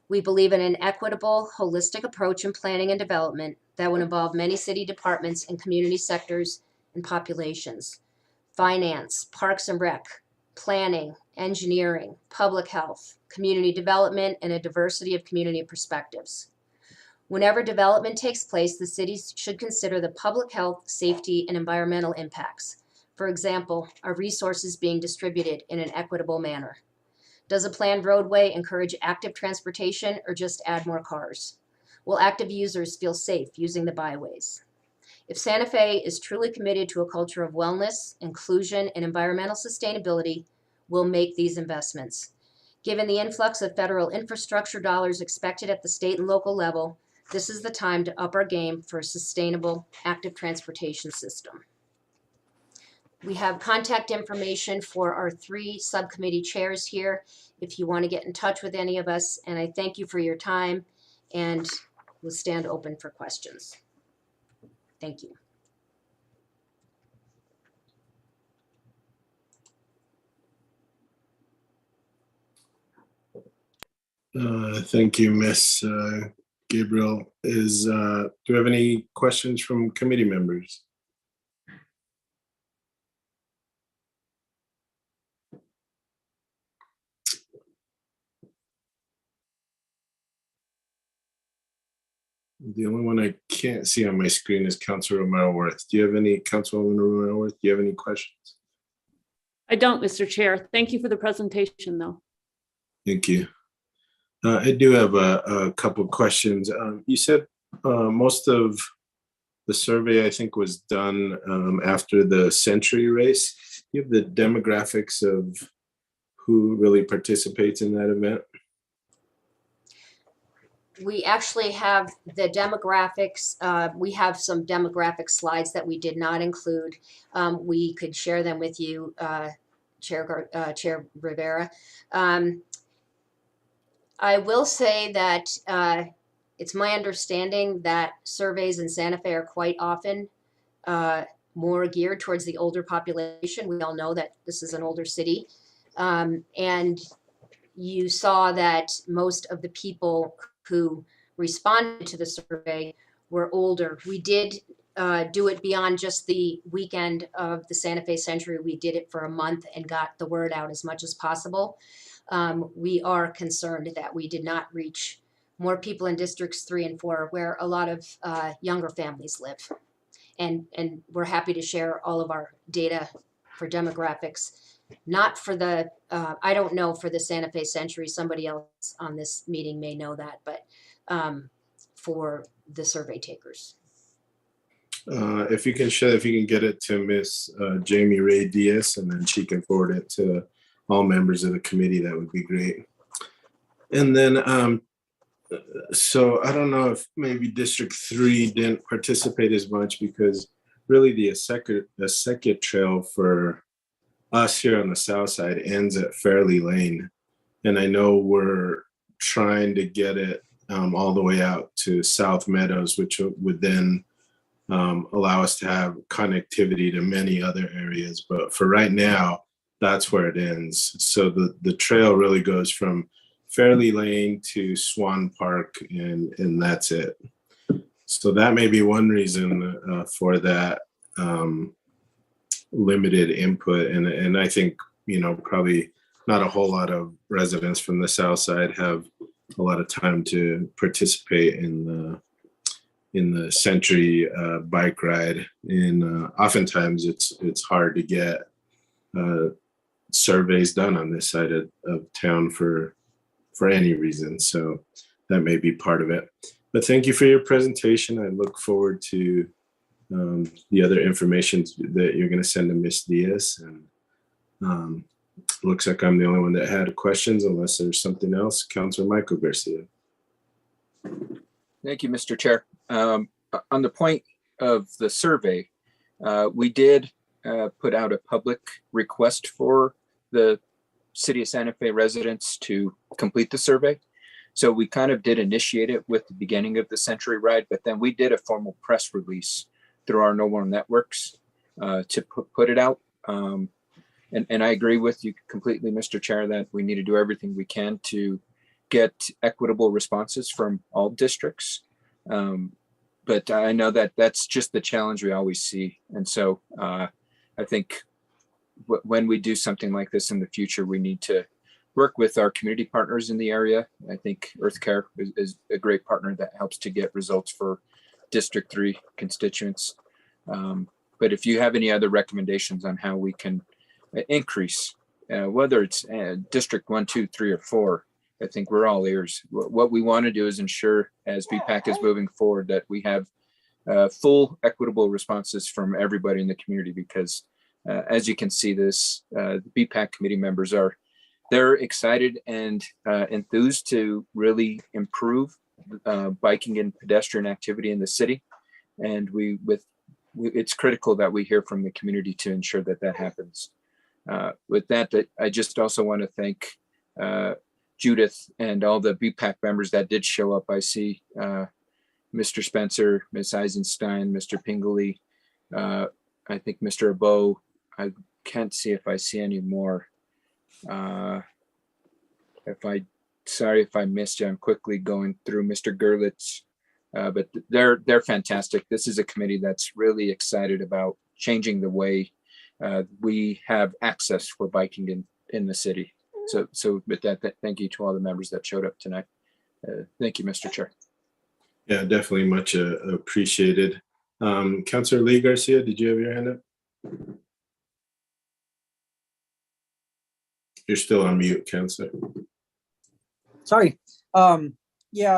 We believe in an equitable, holistic approach in planning and development that would involve many city departments and community sectors and populations. Finance, parks and rec, planning, engineering, public health, community development, and a diversity of community perspectives. Whenever development takes place, the cities should consider the public health, safety, and environmental impacts. For example, are resources being distributed in an equitable manner? Does a planned roadway encourage active transportation or just add more cars? Will active users feel safe using the byways? If Santa Fe is truly committed to a culture of wellness, inclusion, and environmental sustainability, we'll make these investments. Given the influx of federal infrastructure dollars expected at the state and local level, this is the time to up our game for a sustainable active transportation system. We have contact information for our 3 subcommittee chairs here if you want to get in touch with any of us. And I thank you for your time, and we'll stand open for questions. Thank you. Thank you, Ms. Gabriel. Do we have any questions from committee members? The only one I can't see on my screen is Councilor Romero-Worth. Do you have any, Councilwoman Romero-Worth, do you have any questions? I don't, Mr. Chair. Thank you for the presentation, though. Thank you. I do have a couple of questions. You said most of the survey, I think, was done after the Century race. Do you have the demographics of who really participates in that event? We actually have the demographics. We have some demographic slides that we did not include. We could share them with you, Chair Rivera. I will say that it's my understanding that surveys in Santa Fe are quite often more geared towards the older population. We all know that this is an older city. And you saw that most of the people who responded to the survey were older. We did do it beyond just the weekend of the Santa Fe Century. We did it for a month and got the word out as much as possible. We are concerned that we did not reach more people in districts 3 and 4, where a lot of younger families live. And we're happy to share all of our data for demographics. Not for the, I don't know for the Santa Fe Century, somebody else on this meeting may know that, but for the survey takers. If you can share, if you can get it to Miss Jamie Ray Diaz, and then she can forward it to all members of the committee, that would be great. And then, so I don't know if maybe District 3 didn't participate as much, because really the Second Trail for us here on the south side ends at Fairley Lane. And I know we're trying to get it all the way out to South Meadows, which would then allow us to have connectivity to many other areas. But for right now, that's where it ends. So the trail really goes from Fairley Lane to Swan Park, and that's it. So that may be one reason for that limited input. And I think, probably not a whole lot of residents from the south side have a lot of time to participate in the Century bike ride. And oftentimes it's hard to get surveys done on this side of town for any reason. So that may be part of it. But thank you for your presentation. I look forward to the other information that you're going to send to Ms. Diaz. And looks like I'm the only one that had questions, unless there's something else. Councilor Michael Garcia. Thank you, Mr. Chair. On the point of the survey, we did put out a public request for the City of Santa Fe residents to complete the survey. So we kind of did initiate it with the beginning of the Century Ride, but then we did a formal press release through our No More Networks to put it out. And I agree with you completely, Mr. Chair, that we need to do everything we can to get equitable responses from all districts. But I know that that's just the challenge we always see. And so I think when we do something like this in the future, we need to work with our community partners in the area. I think EarthCare is a great partner that helps to get results for District 3 constituents. But if you have any other recommendations on how we can increase, whether it's District 1, 2, 3, or 4, I think we're all ears. What we want to do is ensure, as BPAC is moving forward, that we have full equitable responses from everybody in the community, because as you can see, the BPAC committee members they're excited and enthused to really improve biking and pedestrian activity in the city. And it's critical that we hear from the community to ensure that that happens. With that, I just also want to thank Judith and all the BPAC members that did show up. I see Mr. Spencer, Ms. Eisenstein, Mr. Pingley, I think Mr. Abo. I can't see if I see any more. Sorry if I missed you. I'm quickly going through Mr. Gerlitz, but they're fantastic. This is a committee that's really excited about changing the way we have access for biking in the city. So with that, thank you to all the members that showed up tonight. Thank you, Mr. Chair. Yeah, definitely much appreciated. Councilor Lee Garcia, did you have your hand up? You're still on mute, Councilor. Sorry. Yeah,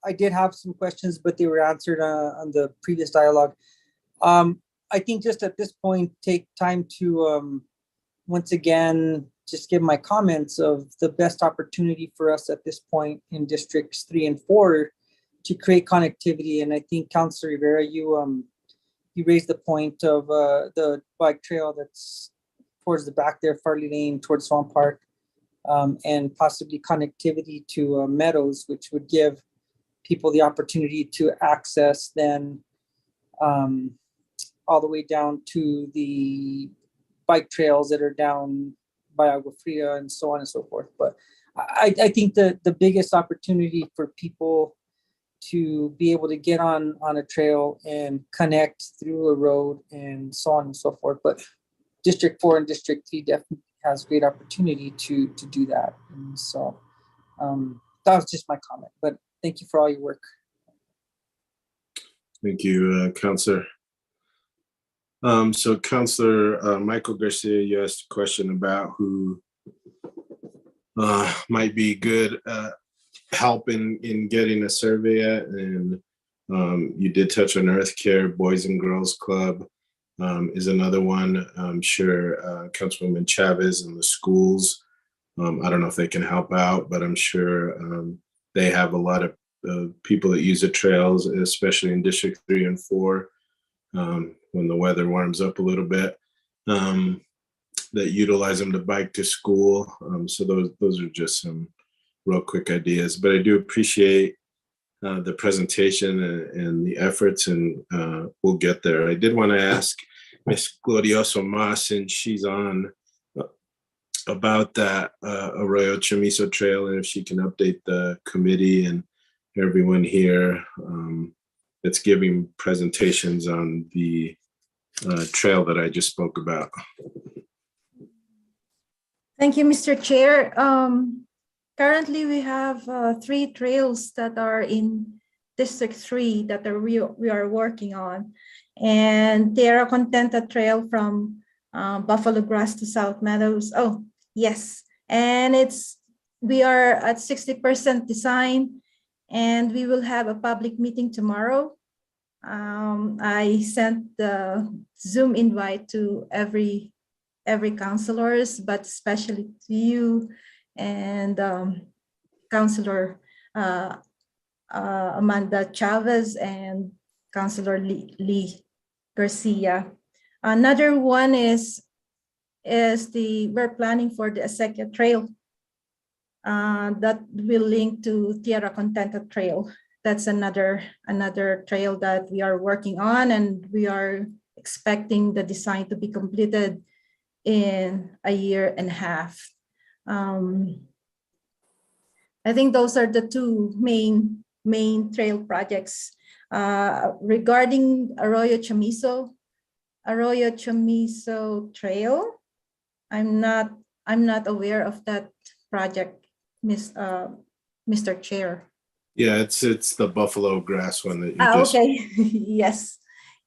I did have some questions, but they were answered on the previous dialogue. I think just at this point, take time to once again just give my comments of the best opportunity for us at this point in districts 3 and 4 to create connectivity. And I think Councilor Rivera, you raised the point of the bike trail that's towards the back there, Farley Lane, towards Swan Park, and possibly connectivity to Meadows, which would give people the opportunity to access then all the way down to the bike trails that are down by Agua Fria and so on and so forth. But I think the biggest opportunity for people to be able to get on a trail and connect through a road and so on and so forth. But District 4 and District 3 definitely has great opportunity to do that. And so that was just my comment, but thank you for all your work. Thank you, Councilor. So Councilor Michael Garcia, you asked a question about who might be good help in getting a survey at, and you did touch on EarthCare. Boys and Girls Club is another one. I'm sure Councilwoman Chavez and the schools, I don't know if they can help out, but I'm sure they have a lot of people that use the trails, especially in District 3 and 4, when the weather warms up a little bit, that utilize them to bike to school. So those are just some real quick ideas, but I do appreciate the presentation and the efforts, and we'll get there. I did want to ask Ms. Glorioso Mas, since she's on about that Arroyo Chamiso trail, and if she can update the committee and everyone here that's giving presentations on the trail that I just spoke about. Thank you, Mr. Chair. Currently, we have 3 trails that are in District 3 that we are working on. And Tierra Contenta Trail from Buffalo Grass to South Meadows. Oh, yes. And we are at 60% design, and we will have a public meeting tomorrow. I sent the Zoom invite to every councilors, but especially to you and Councilor Amanda Chavez and Councilor Lee Garcia. Another one is we're planning for the Acequia Trail that will link to Tierra Contenta Trail. That's another trail that we are working on, and we are expecting the design to be completed in a year and a half. I think those are the 2 main trail projects. Regarding Arroyo Chamiso Trail, I'm not aware of that project, Mr. Chair. Yeah, it's the buffalo grass one that you just. Okay. Yes.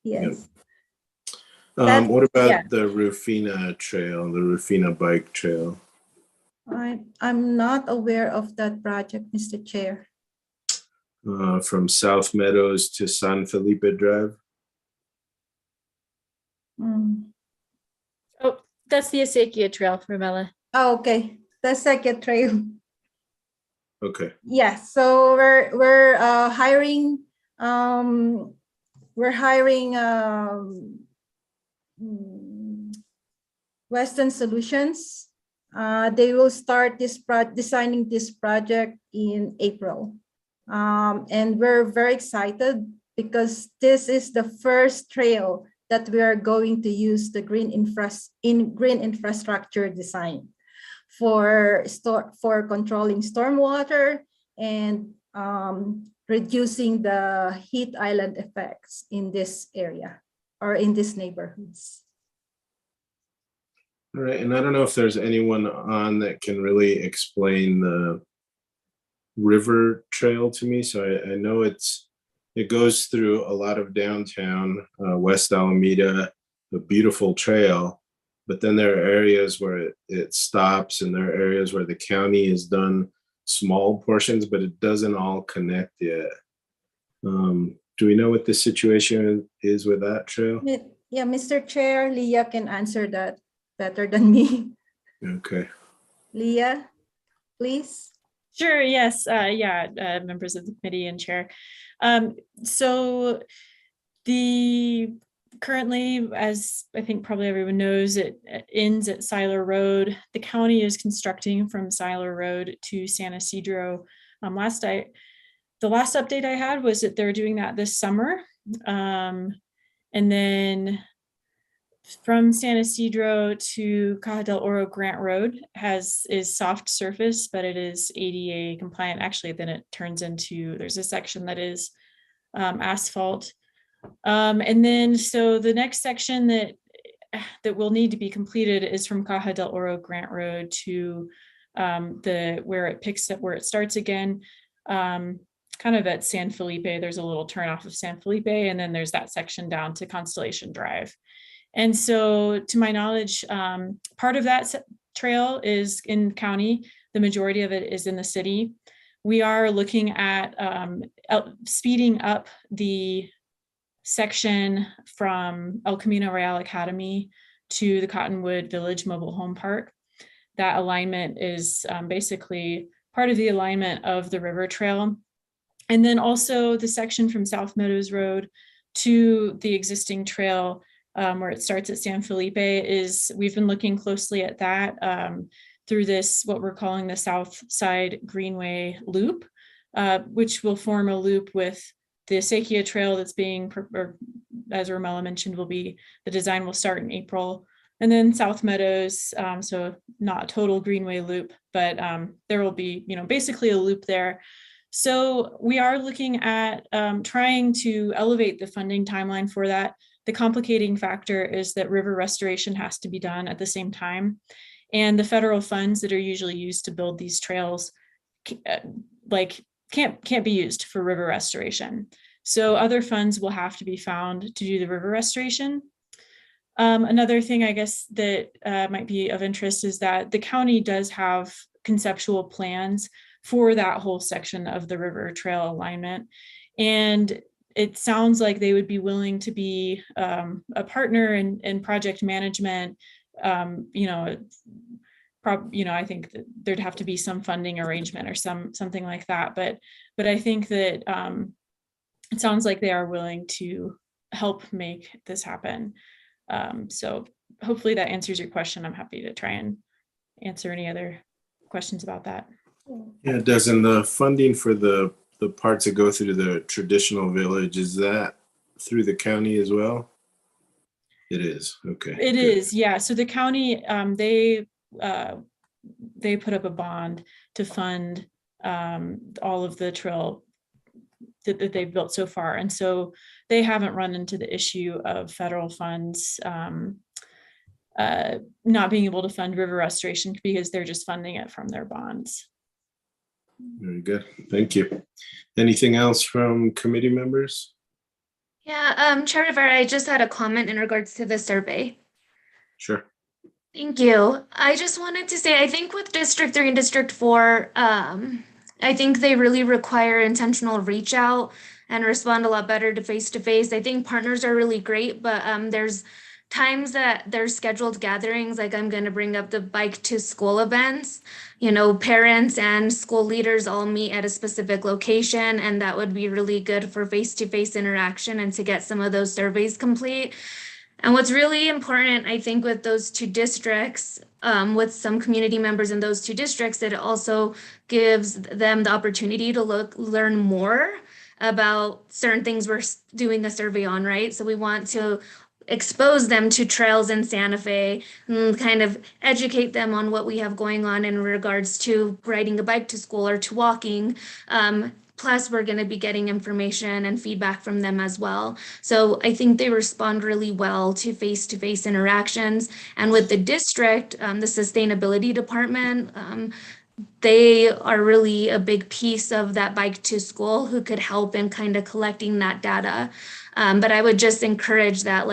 Yep. What about the Rufina trail, the Rufina bike trail? I'm not aware of that project, Mr. Chair. From South Meadows to San Felipe Drive. Oh, that's the Acequia Trail, Ramela. Oh, okay. The second trail. Okay. Yeah, so we're hiring Western Solutions. They will start designing this project in April. And we're very excited because this is the first trail that we are going to use the green infrastructure design for controlling stormwater and reducing the heat island effects in this area or in these neighborhoods. All right, and I don't know if there's anyone on that can really explain the river trail to me. So I know it goes through a lot of downtown, West Alameda, a beautiful trail, but then there are areas where it stops, and there are areas where the county has done small portions, but it doesn't all connect yet. Do we know what the situation is with that trail? Yeah, Mr. Chair, Leah can answer that better than me. Okay. Leah, please. Sure, yes, members of the committee and chair. So currently, as I think probably everyone knows, it ends at Siler Road. The county is constructing from Siler Road to San Isidro. The last update I had was that they're doing that this summer. And then from San Isidro to Caja del Oro Grant Road is soft surface, but it is ADA compliant. Actually, then it turns into, there's a section that is asphalt. And then, so the next section that will need to be completed is from Caja del Oro Grant Road to where it starts again, kind of at San Felipe. There's a little turn off of San Felipe, and then there's that section down to Constellation Drive. And so, to my knowledge, part of that trail is in county. The majority of it is in the city. We are looking at speeding up the section from El Camino Real Academy to the Cottonwood Village Mobile Home Park. That alignment is basically part of the alignment of the river trail. And then also the section from South Meadows Road to the existing trail where it starts at San Felipe we've been looking closely at that through this, what we're calling the South Side Greenway Loop, which will form a loop with the Acequia Trail that's being, or as Ramela mentioned, the design will start in April And then South Meadows, so not total Greenway loop, but there will be, basically a loop there. So we are looking at trying to elevate the funding timeline for that. The complicating factor is that river restoration has to be done at the same time. And the federal funds that are usually used to build these trails can't be used for river restoration. So other funds will have to be found to do the river restoration. Another thing I guess that might be of interest is that the county does have conceptual plans for that whole section of the river trail alignment. And it sounds like they would be willing to be a partner in project management. I think that there'd have to be some funding arrangement or something like that. But I think that it sounds like they are willing to help make this happen. So hopefully that answers your question. I'm happy to try and answer any other questions about that. Yeah, doesn't the funding for the parts that go through the traditional village, is that through the county as well? It is, okay. It good. is, yeah. So the county, they put up a bond to fund all of the trail that they've built so far. And so they haven't run into the issue of federal funds not being able to fund river restoration because they're just funding it from their bonds. Very good, thank you. Anything else from committee members? Yeah, Chair Rivera, I just had a comment in regards to the survey. Sure. Thank you. I just wanted to say, I think with District 3 and District 4, I think they really require intentional reach out and respond a lot better to face-to-face. I think partners are really great, but there's times that there's scheduled gatherings, like I'm going to bring up the bike to school events, parents and school leaders all meet at a specific location, and that would be really good for face-to-face interaction and to get some of those surveys complete. And what's really important, I think, with those two districts, with some community members in those two districts, it also gives them the opportunity to learn more about certain things we're doing a survey on, right? So we want to expose them to trails in Santa Fe and kind of educate them on what we have going on in regards to riding a bike to school or to walking. Plus, we're going to be getting information and feedback from them as well. So I think they respond really well to face-to-face interactions. And with the district, the sustainability department, they are really a big piece of that bike to school who could help in kind of collecting that data. But I would just encourage that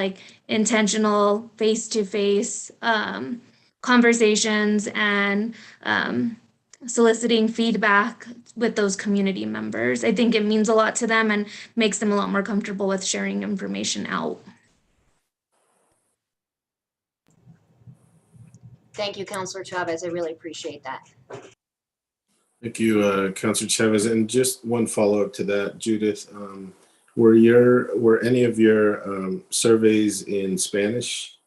intentional face-to-face conversations and soliciting feedback with those community members. I think it means a lot to them and makes them a lot more comfortable with sharing information out. Thank you, Councilor Chavez. I really appreciate that. Thank you, Councilor Chavez. And just one follow-up to that, Judith. Were any of your surveys in Spanish?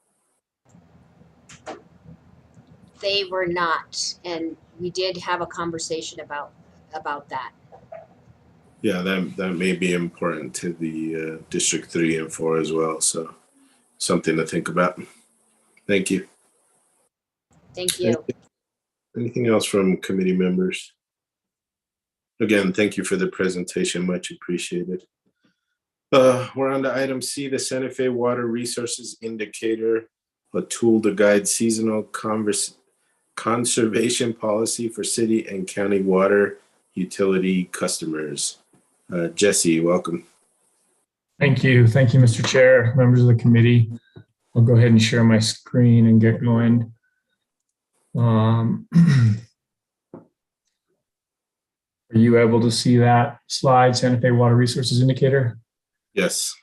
They were not, and we did have a conversation about that. Yeah, that may be important to the District 3 and 4 as well. So something to think about. Thank you. Thank you. Anything else from committee members? Again, thank you for the presentation, much appreciated. We're on to item C, the Santa Fe Water Resources Indicator, a tool to guide seasonal conservation policy for city and county water utility customers. Jesse, welcome. Thank you, Mr. Chair, members of the committee. I'll go ahead and share my screen and get going. Are you able to see that slide, Santa Fe Water Resources Indicator? Yes.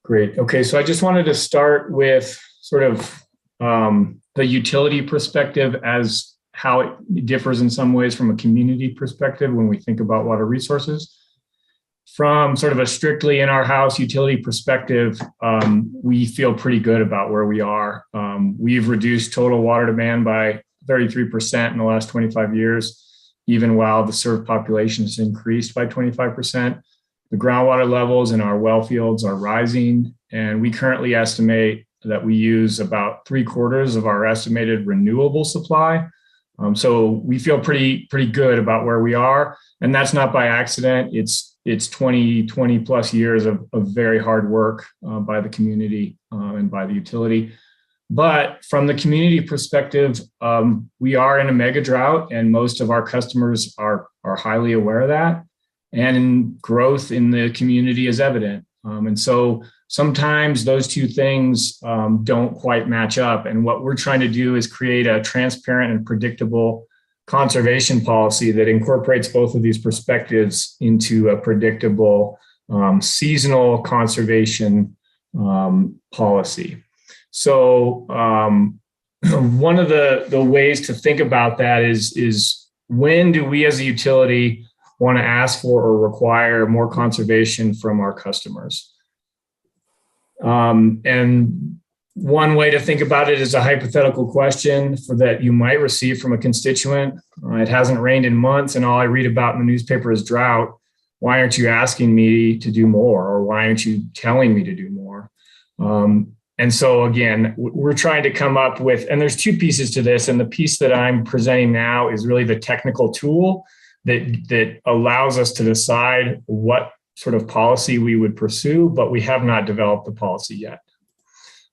Great. Okay, so I just wanted to start with sort of the utility perspective as how it differs in some ways from a community perspective when we think about water resources. From sort of a strictly in our house utility perspective, we feel pretty good about where we are. We've reduced total water demand by 33% in the last 25 years, even while the served population has increased by 25%. The groundwater levels in our well fields are rising, and we currently estimate that we use about 3/4 of our estimated renewable supply. So we feel pretty good about where we are, and that's not by accident. It's 20 plus years of very hard work by the community and by the utility. But from the community perspective, we are in a mega drought, and most of our customers are highly aware of that. And growth in the community is evident. And so sometimes those two things don't quite match up. And what we're trying to do is create a transparent and predictable conservation policy that incorporates both of these perspectives into a predictable seasonal conservation policy. So one of the ways to think about that is when do we as a utility want to ask for or require more conservation from our customers? And one way to think about it is a hypothetical question that you might receive from a constituent. It hasn't rained in months and all I read about in the newspaper is drought. Why aren't you asking me to do more? Or why aren't you telling me to do more? And so again, we're trying to come up with, and there's two pieces to this, and the piece that I'm presenting now is really the technical tool that allows us to decide what sort of policy we would pursue, but we have not developed the policy yet.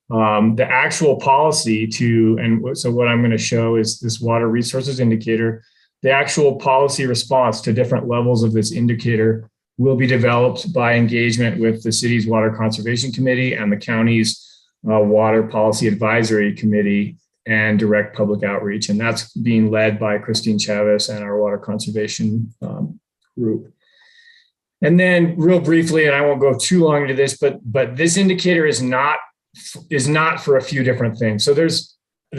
The actual policy so what I'm going to show is this water resources indicator. The actual policy response to different levels of this indicator will be developed by engagement with the city's Water Conservation Committee and the county's Water Policy Advisory Committee and direct public outreach. And that's being led by Christine Chavez and our water conservation group. And then real briefly, and I won't go too long into this, but this indicator is not for a few different things. So there's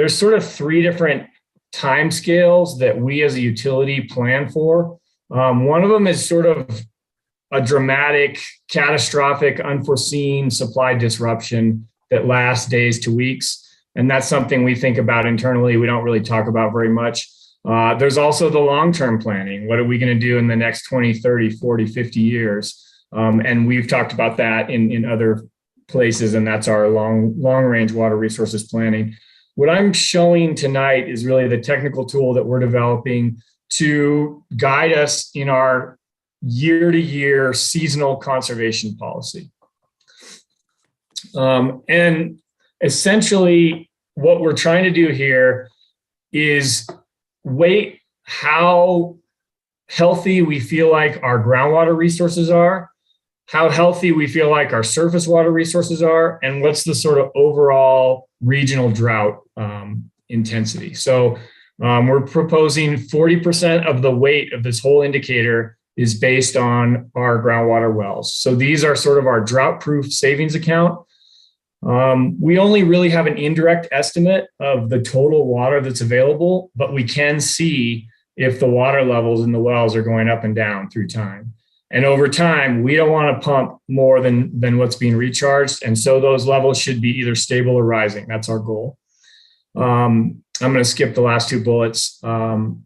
sort of three different time scales that we as a utility plan for. One of them is sort of a dramatic, catastrophic, unforeseen supply disruption that lasts days to weeks. And that's something we think about internally. We don't really talk about very much. There's also the long-term planning. What are we going to do in the next 20, 30, 40, 50 years? And we've talked about that in other places, and that's our long-range water resources planning. What I'm showing tonight is really the technical tool that we're developing to guide us in our year-to-year seasonal conservation policy. And essentially, what we're trying to do here is weight how healthy we feel like our groundwater resources are, how healthy we feel like our surface water resources are, and what's the sort of overall regional drought intensity. So we're proposing 40% of the weight of this whole indicator is based on our groundwater wells. So these are sort of our drought-proof savings account. We only really have an indirect estimate of the total water that's available, but we can see if the water levels in the wells are going up and down through time. And over time, we don't want to pump more than what's being recharged. And so those levels should be either stable or rising. That's our goal. I'm going to skip the last two bullets. And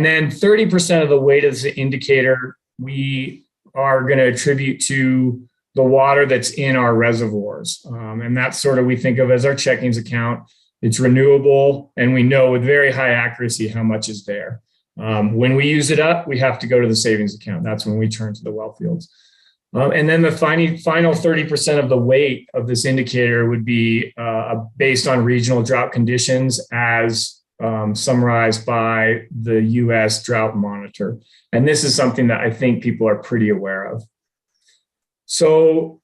then 30% of the weight of the indicator, we are going to attribute to the water that's in our reservoirs. And that's sort of, we think of as our checkings account. It's renewable, and we know with very high accuracy how much is there. When we use it up, we have to go to the savings account. That's when we turn to the well fields. And then the final 30% of the weight of this indicator would be based on regional drought conditions as summarized by the US Drought Monitor. And this is something that I think people are pretty aware of. So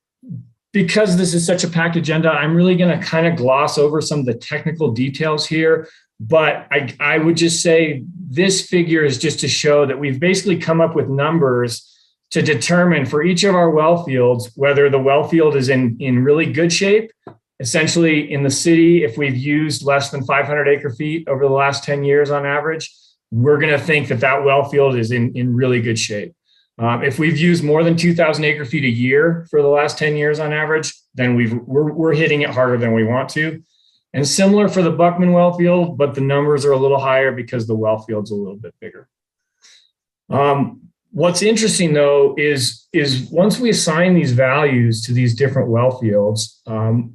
because this is such a packed agenda, I'm really going to kind of gloss over some of the technical details here. But I would just say this figure is just to show that we've basically come up with numbers to determine for each of our well fields whether the well field is in really good shape. Essentially, in the city, if we've used less than 500 acre feet over the last 10 years on average, we're going to think that that well field is in really good shape. If we've used more than 2,000 acre feet a year for the last 10 years on average, then we're hitting it harder than we want to. And similar for the Buckman well field, but the numbers are a little higher because the well field's a little bit bigger. What's interesting though is once we assign these values to these different well fields,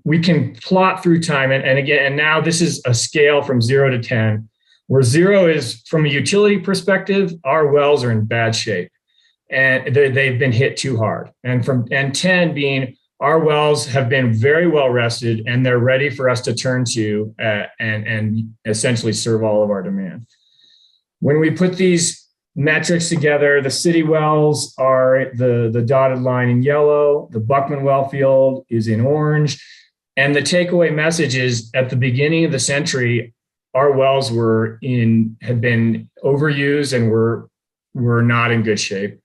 we can plot through time. And now this is a scale from 0 to 10, where 0 is from a utility perspective, our wells are in bad shape and they've been hit too hard. And 10 being our wells have been very well rested and they're ready for us to turn to and essentially serve all of our demand. When we put these metrics together, the city wells are the dotted line in yellow, the Buckman well field is in orange. And the takeaway message is at the beginning of the century, our wells had been overused and were not in good shape.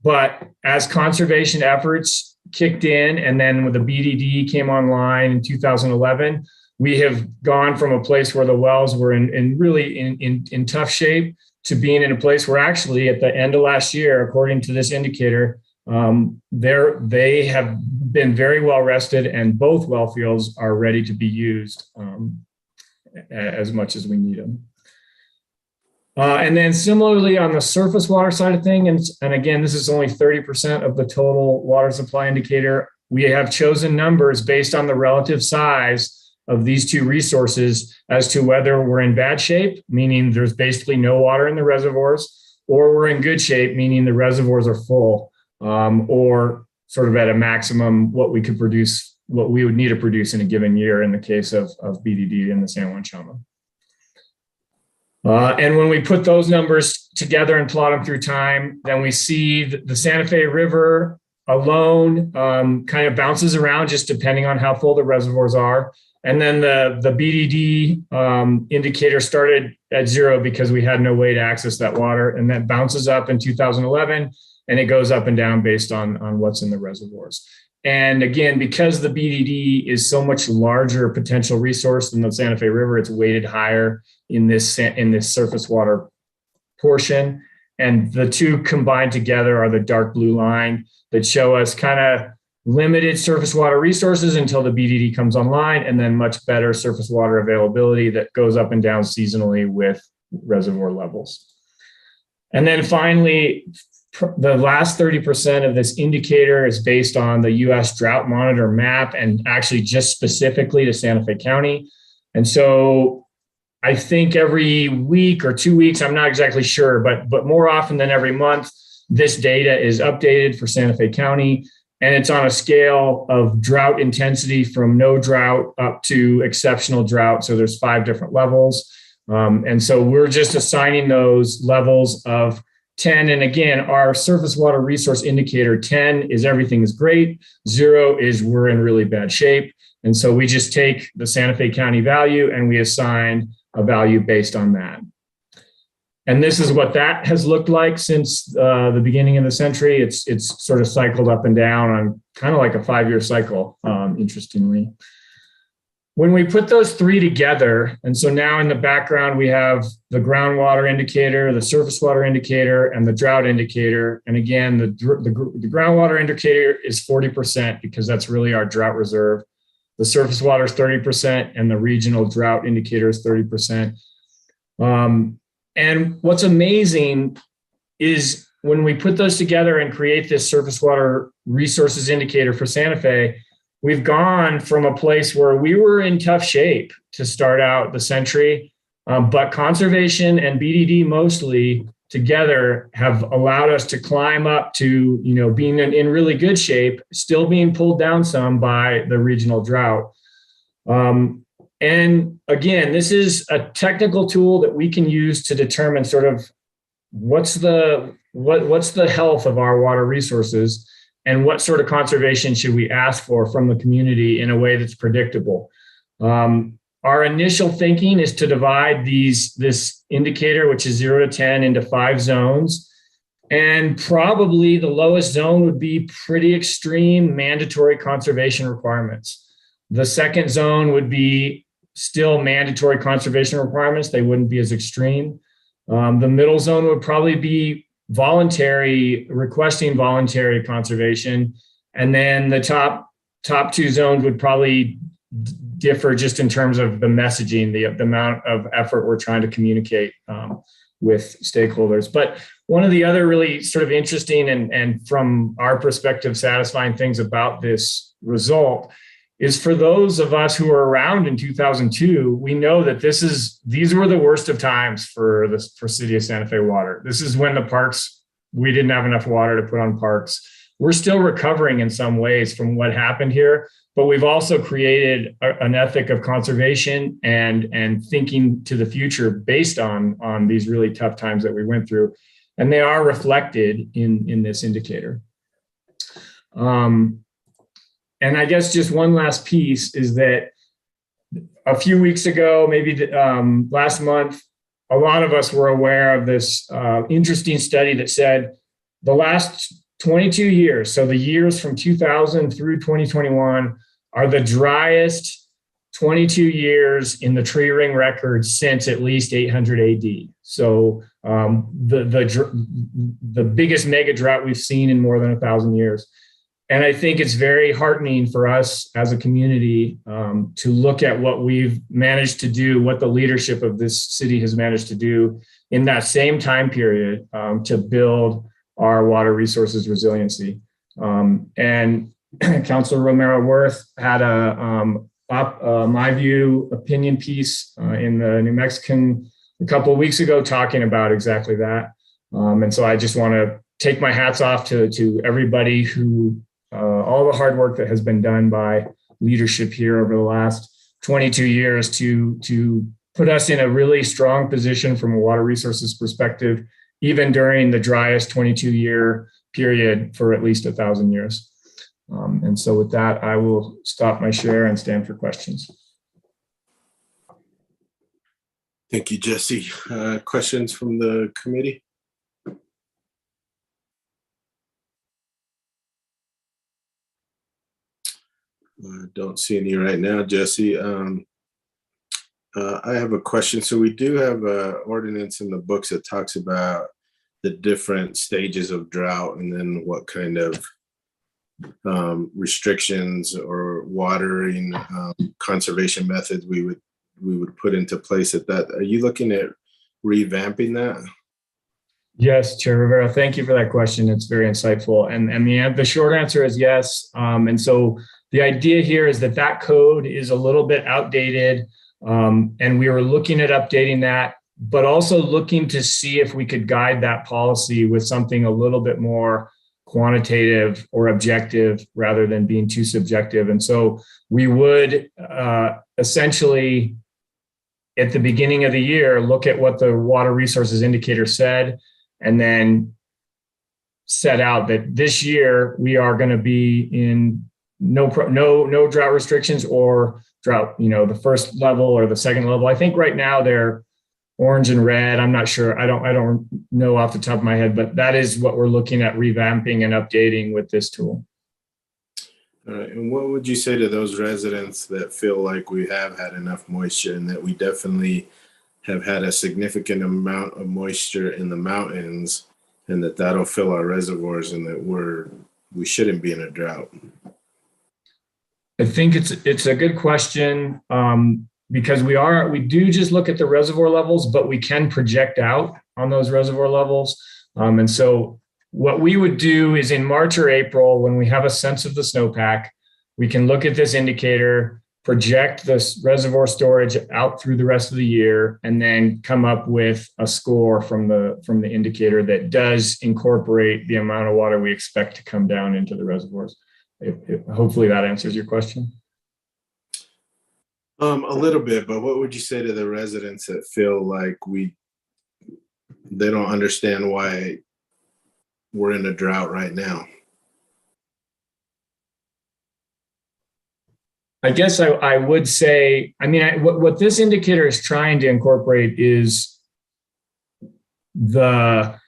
But as conservation efforts kicked in, and then when the BDD came online in 2011, we have gone from a place where the wells were in tough shape to being in a place where actually at the end of last year, according to this indicator, they have been very well rested and both well fields are ready to be used as much as we need them. And then similarly on the surface water side of things, and again, this is only 30% of the total water supply indicator. We have chosen numbers based on the relative size of these two resources as to whether we're in bad shape, meaning there's basically no water in the reservoirs, or we're in good shape, meaning the reservoirs are full, or sort of at a maximum what we could produce, what we would need to produce in a given year in the case of BDD in the San Juan Chama. And when we put those numbers together and plot them through time, then we see the Santa Fe River alone kind of bounces around just depending on how full the reservoirs are. And then the BDD indicator started at 0 because we had no way to access that water. And that bounces up in 2011 and it goes up and down based on what's in the reservoirs. And again, because the BDD is so much larger potential resource than the Santa Fe River, it's weighted higher in this surface water portion. And the two combined together are the dark blue line that show us kind of limited surface water resources until the BDD comes online, and then much better surface water availability that goes up and down seasonally with reservoir levels. And then finally, the last 30% of this indicator is based on the S Drought Monitor map and actually just specifically to Santa Fe County. And so I think every week or 2 weeks, I'm not exactly sure, but more often than every month, this data is updated for Santa Fe County. And it's on a scale of drought intensity from no drought up to exceptional drought. So there's 5 different levels. And so we're just assigning those levels of 10. And again, our surface water resource indicator 10 is everything is great. 0 is we're in really bad shape. And so we just take the Santa Fe County value and we assign a value based on that. And this is what that has looked like since the beginning of the century. It's sort of cycled up and down on kind of like a 5-year cycle, interestingly. When we put those 3 together, and so now in the background, we have the groundwater indicator, the surface water indicator, and the drought indicator. And again, the groundwater indicator is 40% because that's really our drought reserve. The surface water is 30%, and the regional drought indicator is 30%. And what's amazing is when we put those together and create this surface water resources indicator for Santa Fe, we've gone from a place where we were in tough shape to start out the century, but conservation and BDD mostly together have allowed us to climb up to, being in really good shape, still being pulled down some by the regional drought. And again, this is a technical tool that we can use to determine sort of what's the health of our water resources and what sort of conservation should we ask for from the community in a way that's predictable. Our initial thinking is to divide this indicator, which is 0 to 10, into 5 zones. And probably the lowest zone would be pretty extreme mandatory conservation requirements. The second zone would be still mandatory conservation requirements. They wouldn't be as extreme. The middle zone would probably be requesting voluntary conservation. And then the top 2 zones would probably differ just in terms of the messaging, the amount of effort we're trying to communicate with stakeholders. But one of the other really sort of interesting and from our perspective, satisfying things about this result is for those of us who were around in 2002, we know that these were the worst of times for City of Santa Fe water. This is when the parks, we didn't have enough water to put on parks. We're still recovering in some ways from what happened here, but we've also created an ethic of conservation and thinking to the future based on these really tough times that we went through. And they are reflected in this indicator. And I guess just one last piece is that a few weeks ago, maybe last month, a lot of us were aware of this interesting study that said the last 22 years, so the years from 2000 through 2021, are the driest 22 years in the tree ring record since at least 800 AD. So the biggest mega drought we've seen in more than 1,000 years. And I think it's very heartening for us as a community to look at what we've managed to do, what the leadership of this city has managed to do in that same time period to build our water resources resiliency. And Councilor Romero Worth had my view opinion piece in the New Mexican a couple of weeks ago talking about exactly that. And so I just want to take my hats off to everybody who all the hard work that has been done by leadership here over the last 22 years to put us in a really strong position from a water resources perspective, even during the driest 22-year period for at least 1,000 years. And so with that, I will stop my share and stand for questions. Thank you, Jesse. Questions from the committee? Don't see any right now, Jesse. I have a question. So we do have an ordinance in the books that talks about the different stages of drought and then what kind of restrictions or watering conservation methods we would put into place at that. Are you looking at revamping that? Yes, Chair Rivera, thank you for that question. It's very insightful. And the short answer is yes. And so the idea here is that code is a little bit outdated, and we were looking at updating that, but also looking to see if we could guide that policy with something a little bit more quantitative or objective rather than being too subjective. And so we would essentially, at the beginning of the year, look at what the water resources indicator said, and then set out that this year we are going to be in no drought restrictions or drought, the first level or the second level. I think right now they're orange and red. I'm not sure. I don't know off the top of my head, but that is what we're looking at revamping and updating with this tool. All right. And what would you say to those residents that feel like we have had enough moisture and that we definitely have had a significant amount of moisture in the mountains and that'll fill our reservoirs and that we shouldn't be in a drought? I think it's a good question because we do just look at the reservoir levels, but we can project out on those reservoir levels. And so what we would do is in March or April, when we have a sense of the snowpack, we can look at this indicator, project this reservoir storage out through the rest of the year, and then come up with a score from the indicator that does incorporate the amount of water we expect to come down into the reservoirs. Hopefully that answers your question. A little bit, but what would you say to the residents that feel like they don't understand why we're in a drought right now? I guess I would say, what this indicator is trying to incorporate is that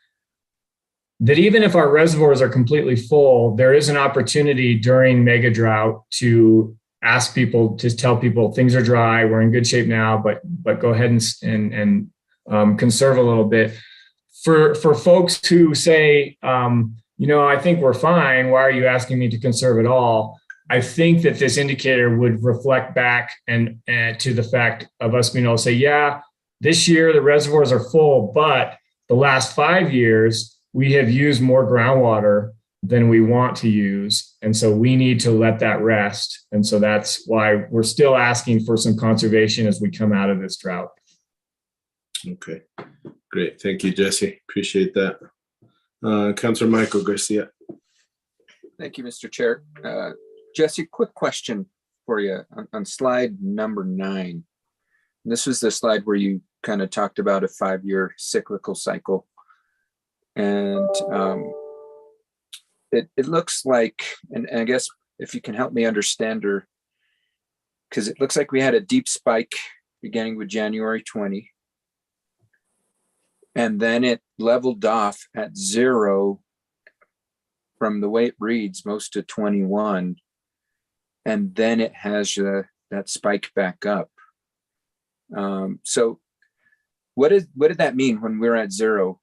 even if our reservoirs are completely full, there is an opportunity during mega drought to ask people, to tell people things are dry, we're in good shape now, but go ahead and conserve a little bit. For folks who say, I think we're fine, why are you asking me to conserve at all? I think that this indicator would reflect back and to the fact of us being able to say, yeah, this year the reservoirs are full, but the last 5 years, we have used more groundwater than we want to use. And so we need to let that rest. And so that's why we're still asking for some conservation as we come out of this drought. Okay, great. Thank you, Jesse. Appreciate that. Councilor Michael Garcia. Thank you, Mr. Chair. Jesse, quick question for you on slide number 9. This was the slide where you kind of talked about a 5-year cyclical cycle. And it looks like, and I guess if you can help me understand, or because it looks like we had a deep spike beginning with January 20. And then it leveled off at 0 from the way it reads, most of 21. And then it has that spike back up. So what did that mean when we're at 0?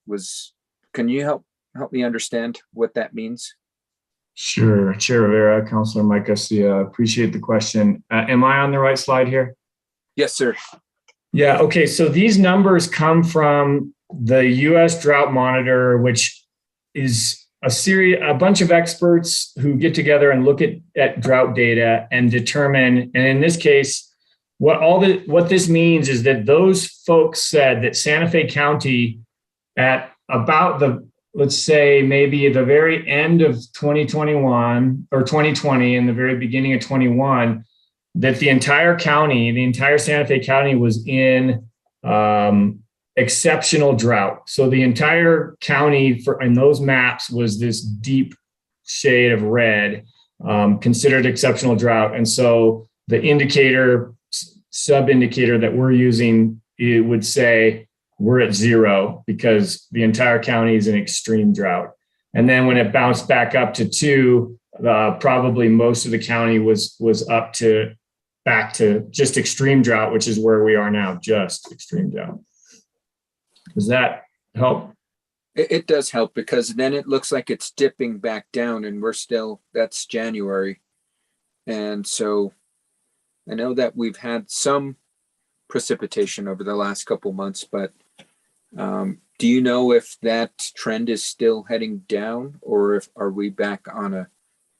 Can you help me understand what that means? Sure, Chair Rivera, Councilor Mike Garcia, appreciate the question. Am I on the right slide here? Yes, sir. Yeah, okay, so these numbers come from the S Drought Monitor, which is a bunch of experts who get together and look at drought data and determine, and in this case, what this means is that those folks said that Santa Fe County at about let's say maybe at the very end of 2021 or 2020 and the very beginning of 21, that the entire Santa Fe County was in exceptional drought. So the entire county in those maps was this deep shade of red, considered exceptional drought. And so the sub-indicator that we're using, it would say we're at 0 because the entire county is in extreme drought. And then when it bounced back up to 2, probably most of the county was back to just extreme drought, which is where we are now, just extreme drought. Does that help? It does help, because then it looks like it's dipping back down, and that's January. And so I know that we've had some precipitation over the last couple months, but do you know if that trend is still heading down, or are we back on a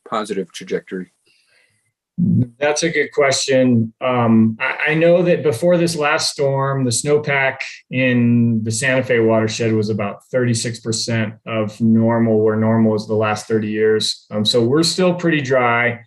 positive trajectory? That's a good question. I know that before this last storm, the snowpack in the Santa Fe watershed was about 36% of normal, where normal is the last 30 years. So we're still pretty dry.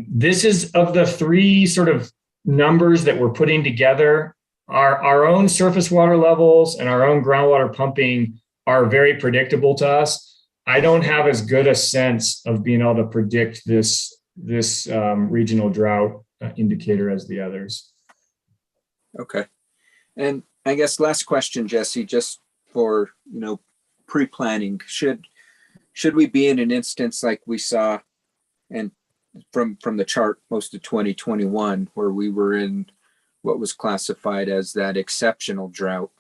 This is of the 3 sort of numbers that we're putting together. Our own surface water levels and our own groundwater pumping are very predictable to us. I don't have as good a sense of being able to predict this regional drought indicator as the others. Okay. And I guess last question, Jesse, just for, pre-planning, should we be in an instance like we saw and from the chart most of 2021, where we were in what was classified as that exceptional drought?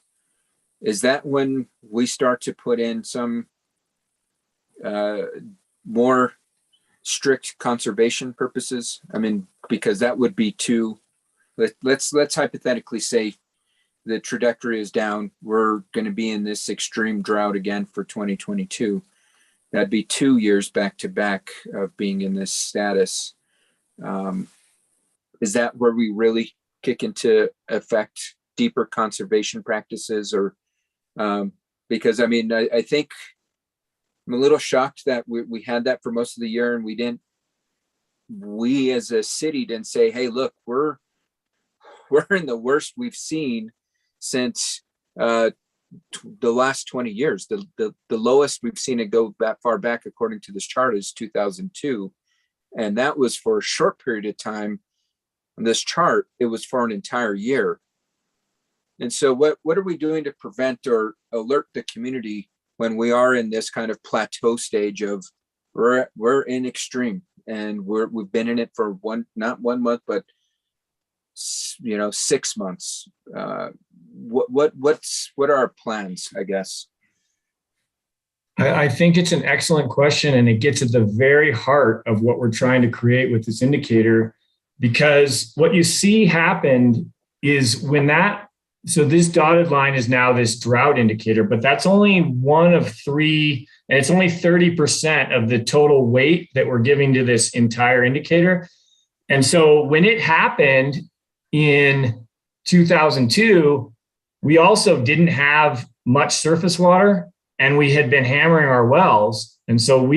Is that when we start to put in some more strict conservation purposes? I mean, because that would be let's hypothetically say the trajectory is down. We're going to be in this extreme drought again for 2022. That'd be 2 years back to back of being in this status. Is that where we really kick into effect deeper conservation practices? Or because I think I'm a little shocked that we had that for most of the year, and we as a city didn't say, hey, look, we're in the worst we've seen since the last 20 years. The lowest we've seen it go that far back, according to this chart, is 2002. And that was for a short period of time. On this chart, it was for an entire year. And so what are we doing to prevent or alert the community when we are in this kind of plateau stage of we're in extreme, and we've been in it for not 1 month, but 6 months? What are our plans, I guess? I think it's an excellent question, and it gets at the very heart of what we're trying to create with this indicator, because what you see happened is when that so this dotted line is now this drought indicator, but that's only one of three, and it's only 30% of the total weight that we're giving to this entire indicator. And so when it happened in 2002, we also didn't have much surface water, and we had been hammering our wells. And so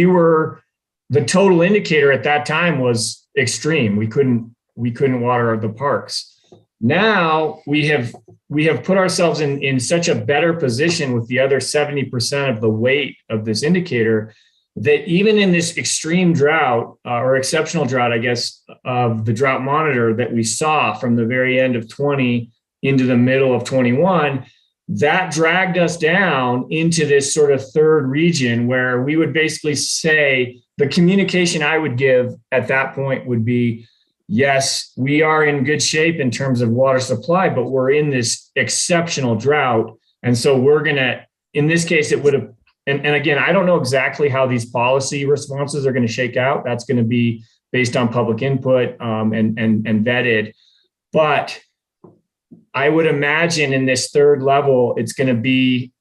the total indicator at that time was extreme. We couldn't water the parks. Now we have put ourselves in such a better position with the other 70% of the weight of this indicator that even in this extreme drought or exceptional drought, I guess, of the drought monitor that we saw from the very end of 20 into the middle of 21, that dragged us down into this sort of third region where we would basically say the communication I would give at that point would be, yes, we are in good shape in terms of water supply, but we're in this exceptional drought. And so we're going to, in this case, it would have, and again, I don't know exactly how these policy responses are going to shake out. That's going to be based on public input and vetted. But I would imagine in this third level, it's going to be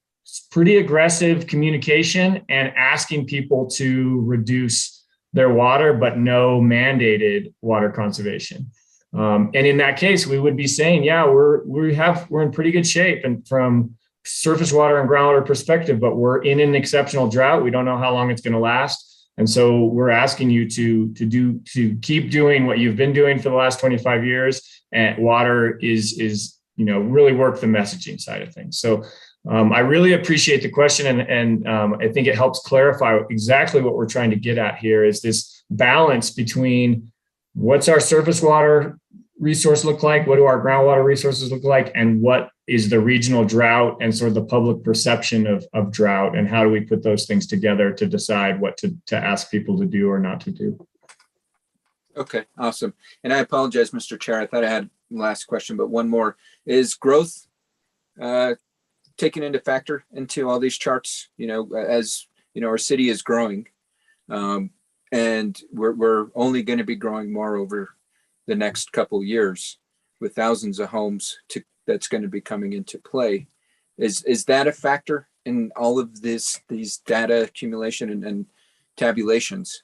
pretty aggressive communication and asking people to reduce their water, but no mandated water conservation. And in that case, we would be saying, yeah, we're in pretty good shape and from surface water and groundwater perspective, but we're in an exceptional drought. We don't know how long it's going to last. And so we're asking you to keep doing what you've been doing for the last 25 years. And water is really work the messaging side of things. So I really appreciate the question. And I think it helps clarify exactly what we're trying to get at here is this balance between what's our surface water resource look like? What do our groundwater resources look like? And what is the regional drought and sort of the public perception of drought? And how do we put those things together to decide what to ask people to do or not to do? Okay, awesome. And I apologize, Mr. Chair. I thought I had last question, but one more. Is growth taken into factor into all these charts? As our city is growing, and we're only going to be growing more over the next couple of years with thousands of homes that's going to be coming into play. Is that a factor in all of these data accumulation and tabulations?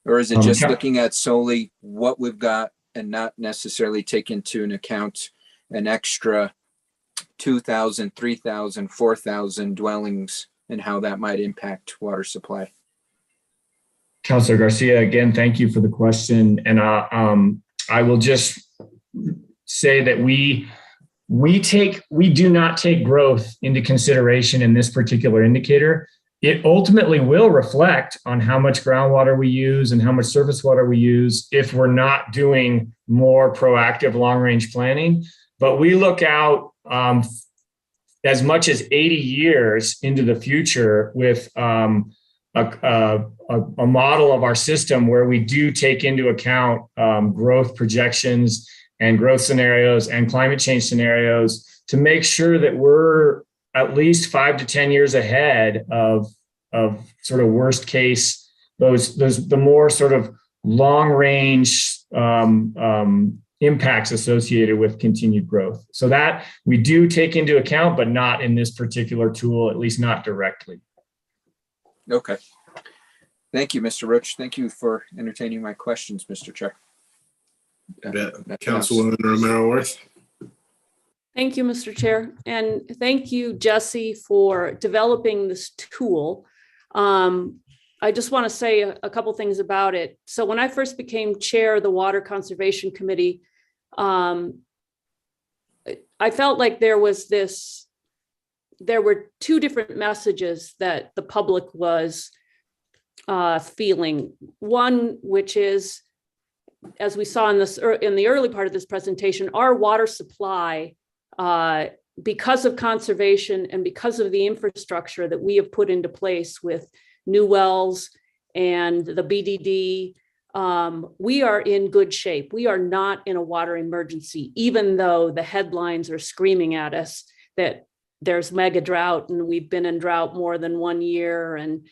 Or is it just looking at solely what we've got and not necessarily take into an account an extra 2,000, 3,000, 4,000 dwellings and how that might impact water supply? Councilor Garcia, again, thank you for the question. And I will just say that we do not take growth into consideration in this particular indicator. It ultimately will reflect on how much groundwater we use and how much surface water we use if we're not doing more proactive long-range planning. But we look out as much as 80 years into the future with a model of our system where we do take into account growth projections and growth scenarios and climate change scenarios to make sure that we're at least 5 to 10 years ahead of sort of worst case, the more sort of long range impacts associated with continued growth. So that we do take into account, but not in this particular tool, at least not directly. Okay. Thank you, Mr. Roach. Thank you for entertaining my questions, Mr. Chair. Councilwoman Romero-Worth. Thank you, Mr. Chair. And thank you, Jesse, for developing this tool. I just want to say a couple things about it. So when I first became chair of the Water Conservation Committee, I felt like there were two different messages that the public was feeling. One, which is, as we saw in the early part of this presentation, our water supply, because of conservation and because of the infrastructure that we have put into place with new wells and the BDD, we are in good shape. We are not in a water emergency, even though the headlines are screaming at us that there's mega drought and we've been in drought more than 1 year. And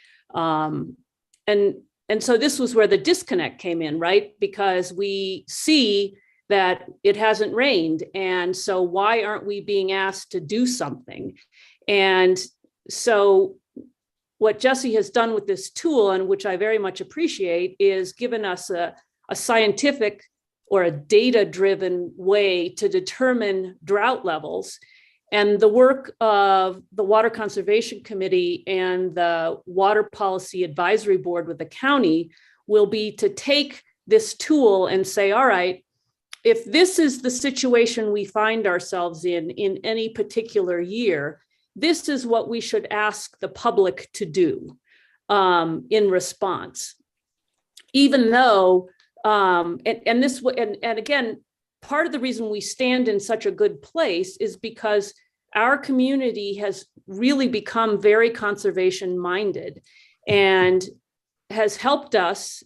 so this was where the disconnect came in, right? Because we see that it hasn't rained. And so why aren't we being asked to do something? And so what Jesse has done with this tool, and which I very much appreciate, is given us a scientific or a data-driven way to determine drought levels. And the work of the Water Conservation Committee and the Water Policy Advisory Board with the county will be to take this tool and say, all right, if this is the situation we find ourselves in any particular year, this is what we should ask the public to do in response. Even though, and again, part of the reason we stand in such a good place is because our community has really become very conservation minded and has helped us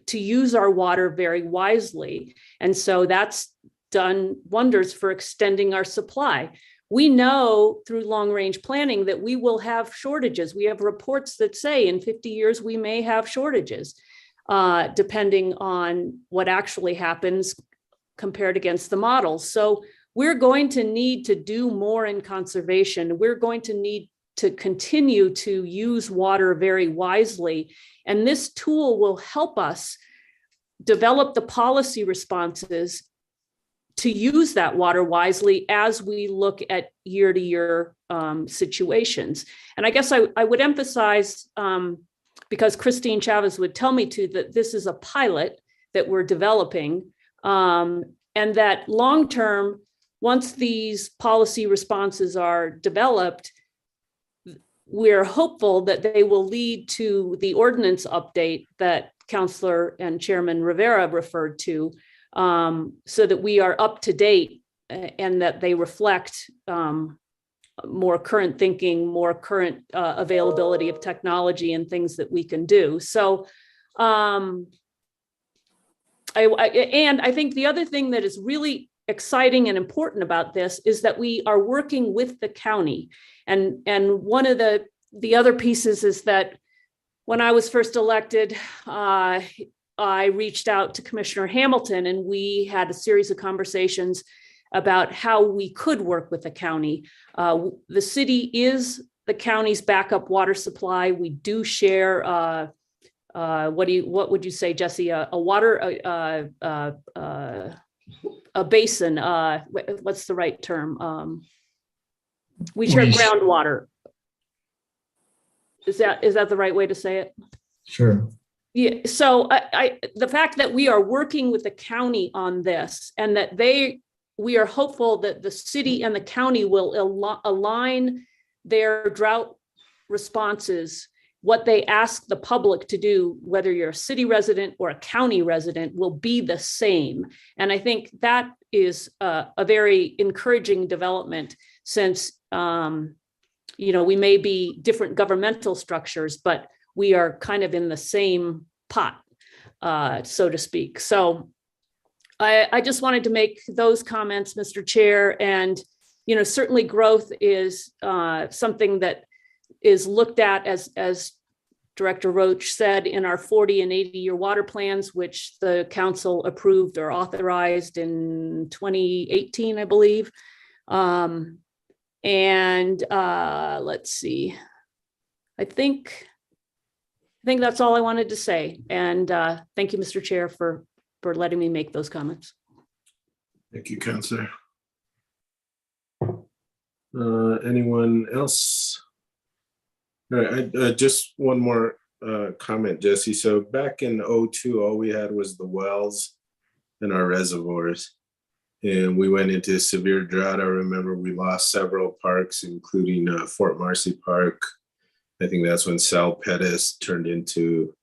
to use our water very wisely. And so that's done wonders for extending our supply. We know through long range planning that we will have shortages. We have reports that say in 50 years, we may have shortages, depending on what actually happens compared against the models. So we're going to need to do more in conservation. We're going to need to continue to use water very wisely. And this tool will help us develop the policy responses to use that water wisely as we look at year-to-year situations. And I guess I would emphasize, because Christine Chavez would tell me to, that this is a pilot that we're developing, and that long-term, once these policy responses are developed, we're hopeful that they will lead to the ordinance update that Councilor and Chairman Rivera referred to, so that we are up to date and that they reflect more current thinking, more current availability of technology and things that we can do. So, and I think the other thing that is really exciting and important about this is that we are working with the county. And one of the other pieces is that when I was first elected, I reached out to Commissioner Hamilton, and we had a series of conversations about how we could work with the county. The city is the county's backup water supply. We do share, what would you say, Jesse? A water, a basin. What's the right term? We share groundwater. Is that the right way to say it? Sure. Yeah. So the fact that we are working with the county on this, and that we are hopeful that the city and the county will align their drought responses, what they ask the public to do, whether you're a city resident or a county resident, will be the same. And I think that is a very encouraging development, since we may be different governmental structures, but we are kind of in the same pot, so to speak. So I just wanted to make those comments, Mr. Chair. And, certainly growth is something that is looked at, as Director Roach said, in our 40 and 80-year water plans, which the council approved or authorized in 2018, I believe. Let's see, I think that's all I wanted to say. And thank you, Mr. Chair, for letting me make those comments. Thank you, Councilor. Anyone else? All right, just one more comment, Jesse. So back in 2002, all we had was the wells and our reservoirs. And we went into severe drought. I remember we lost several parks, including Fort Marcy Park. I think that's when Sal Pettis turned into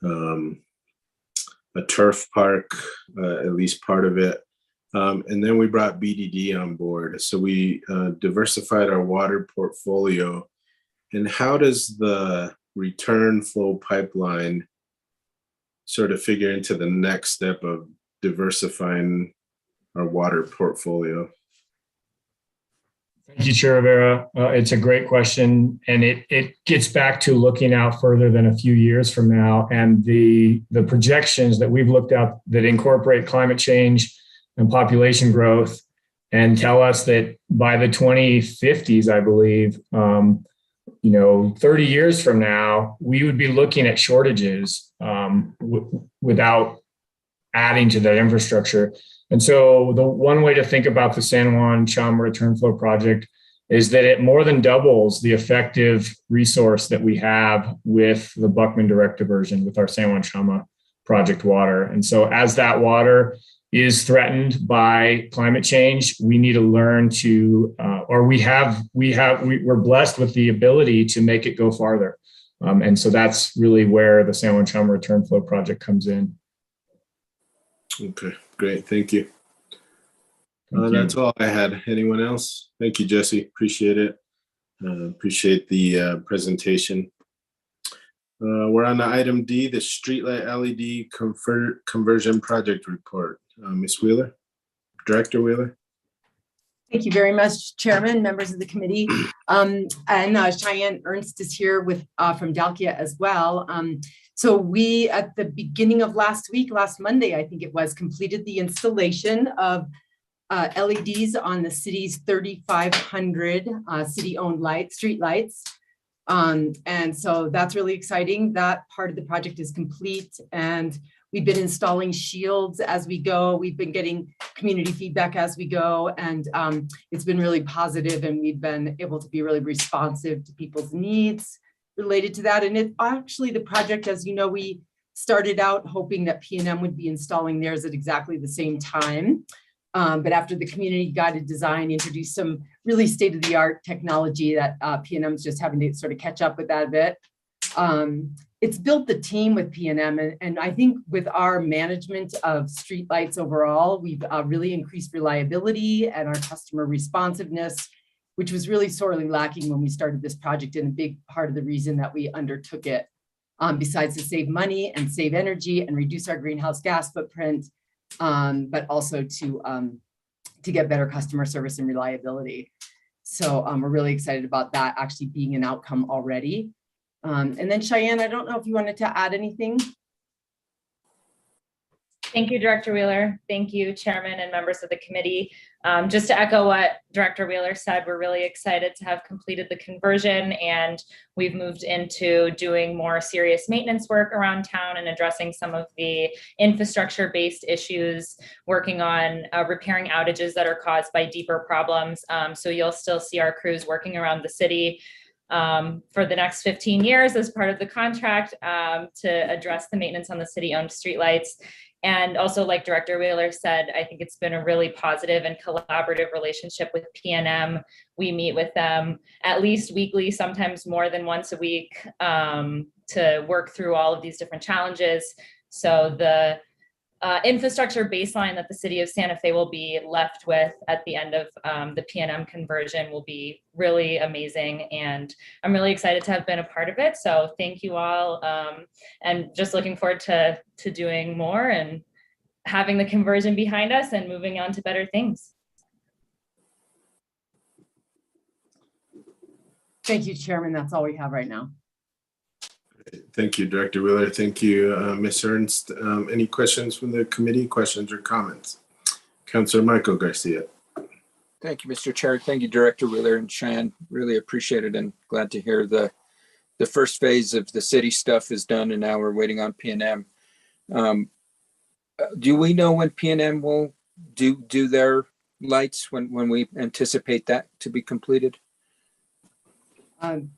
a turf park, at least part of it. And then we brought BDD on board. So we diversified our water portfolio. And how does the return flow pipeline sort of figure into the next step of diversifying our water portfolio? Thank you, Chair Rivera. It's a great question, and it gets back to looking out further than a few years from now, and the projections that we've looked at that incorporate climate change and population growth, and tell us that by the 2050s, I believe, 30 years from now, we would be looking at shortages without adding to that infrastructure. And so the one way to think about the San Juan Chama return flow project is that it more than doubles the effective resource that we have with the Buckman direct diversion with our San Juan Chama project water. And so as that water is threatened by climate change, we need to learn to, we're blessed with the ability to make it go farther. And so that's really where the San Juan Chama return flow project comes in. Okay, great. Thank you. Thank you. That's all I had. Anyone else? Thank you, Jesse. Appreciate it. Appreciate the presentation. We're on to item D, the streetlight LED conversion project report. Ms. Wheeler, Director Wheeler. Thank you very much, Chairman, members of the committee. And Cheyenne Ernst is here with from Dalkia as well. So we, at the beginning of last Monday, I think it was, completed the installation of LEDs on the city's 3,500 city-owned street lights. And so that's really exciting. That part of the project is complete, and we've been installing shields as we go. We've been getting community feedback as we go, and it's been really positive, and we've been able to be really responsive to people's needs related to that. And it actually, the project, as you know, we started out hoping that P&M would be installing theirs at exactly the same time. But after the community guided design introduced some really state-of-the-art technology that P&M's just having to sort of catch up with that a bit. It's built the team with P&M, and I think with our management of streetlights overall, we've really increased reliability and our customer responsiveness, which was really sorely lacking when we started this project, and a big part of the reason that we undertook it. Besides to save money and save energy and reduce our greenhouse gas footprint, but also to get better customer service and reliability. So we're really excited about that actually being an outcome already. And then Cheyenne, I don't know if you wanted to add anything. Thank you, Director Wheeler. Thank you, Chairman and members of the committee. Just to echo what Director Wheeler said, we're really excited to have completed the conversion, and we've moved into doing more serious maintenance work around town and addressing some of the infrastructure-based issues, working on repairing outages that are caused by deeper problems. So you'll still see our crews working around the city for the next 15 years as part of the contract to address the maintenance on the city-owned streetlights. And also, like Director Wheeler said, I think it's been a really positive and collaborative relationship with P&M. We meet with them at least weekly, sometimes more than once a week, to work through all of these different challenges. So the infrastructure baseline that the city of Santa Fe will be left with at the end of the P&M conversion will be really amazing, and I'm really excited to have been a part of it. So thank you all, and just looking forward to doing more and having the conversion behind us and moving on to better things. Thank you, Chairman. That's all we have right now. Thank you, Director Wheeler. Thank you, Ms. Ernst. Any questions from the committee, questions or comments? Councilor Michael Garcia. Thank you, Mr. Chair. Thank you, Director Wheeler and Cheyenne. Really appreciate it, and glad to hear the first phase of the city stuff is done, and now we're waiting on P&M. Do we know when P&M will do their lights, when we anticipate that to be completed?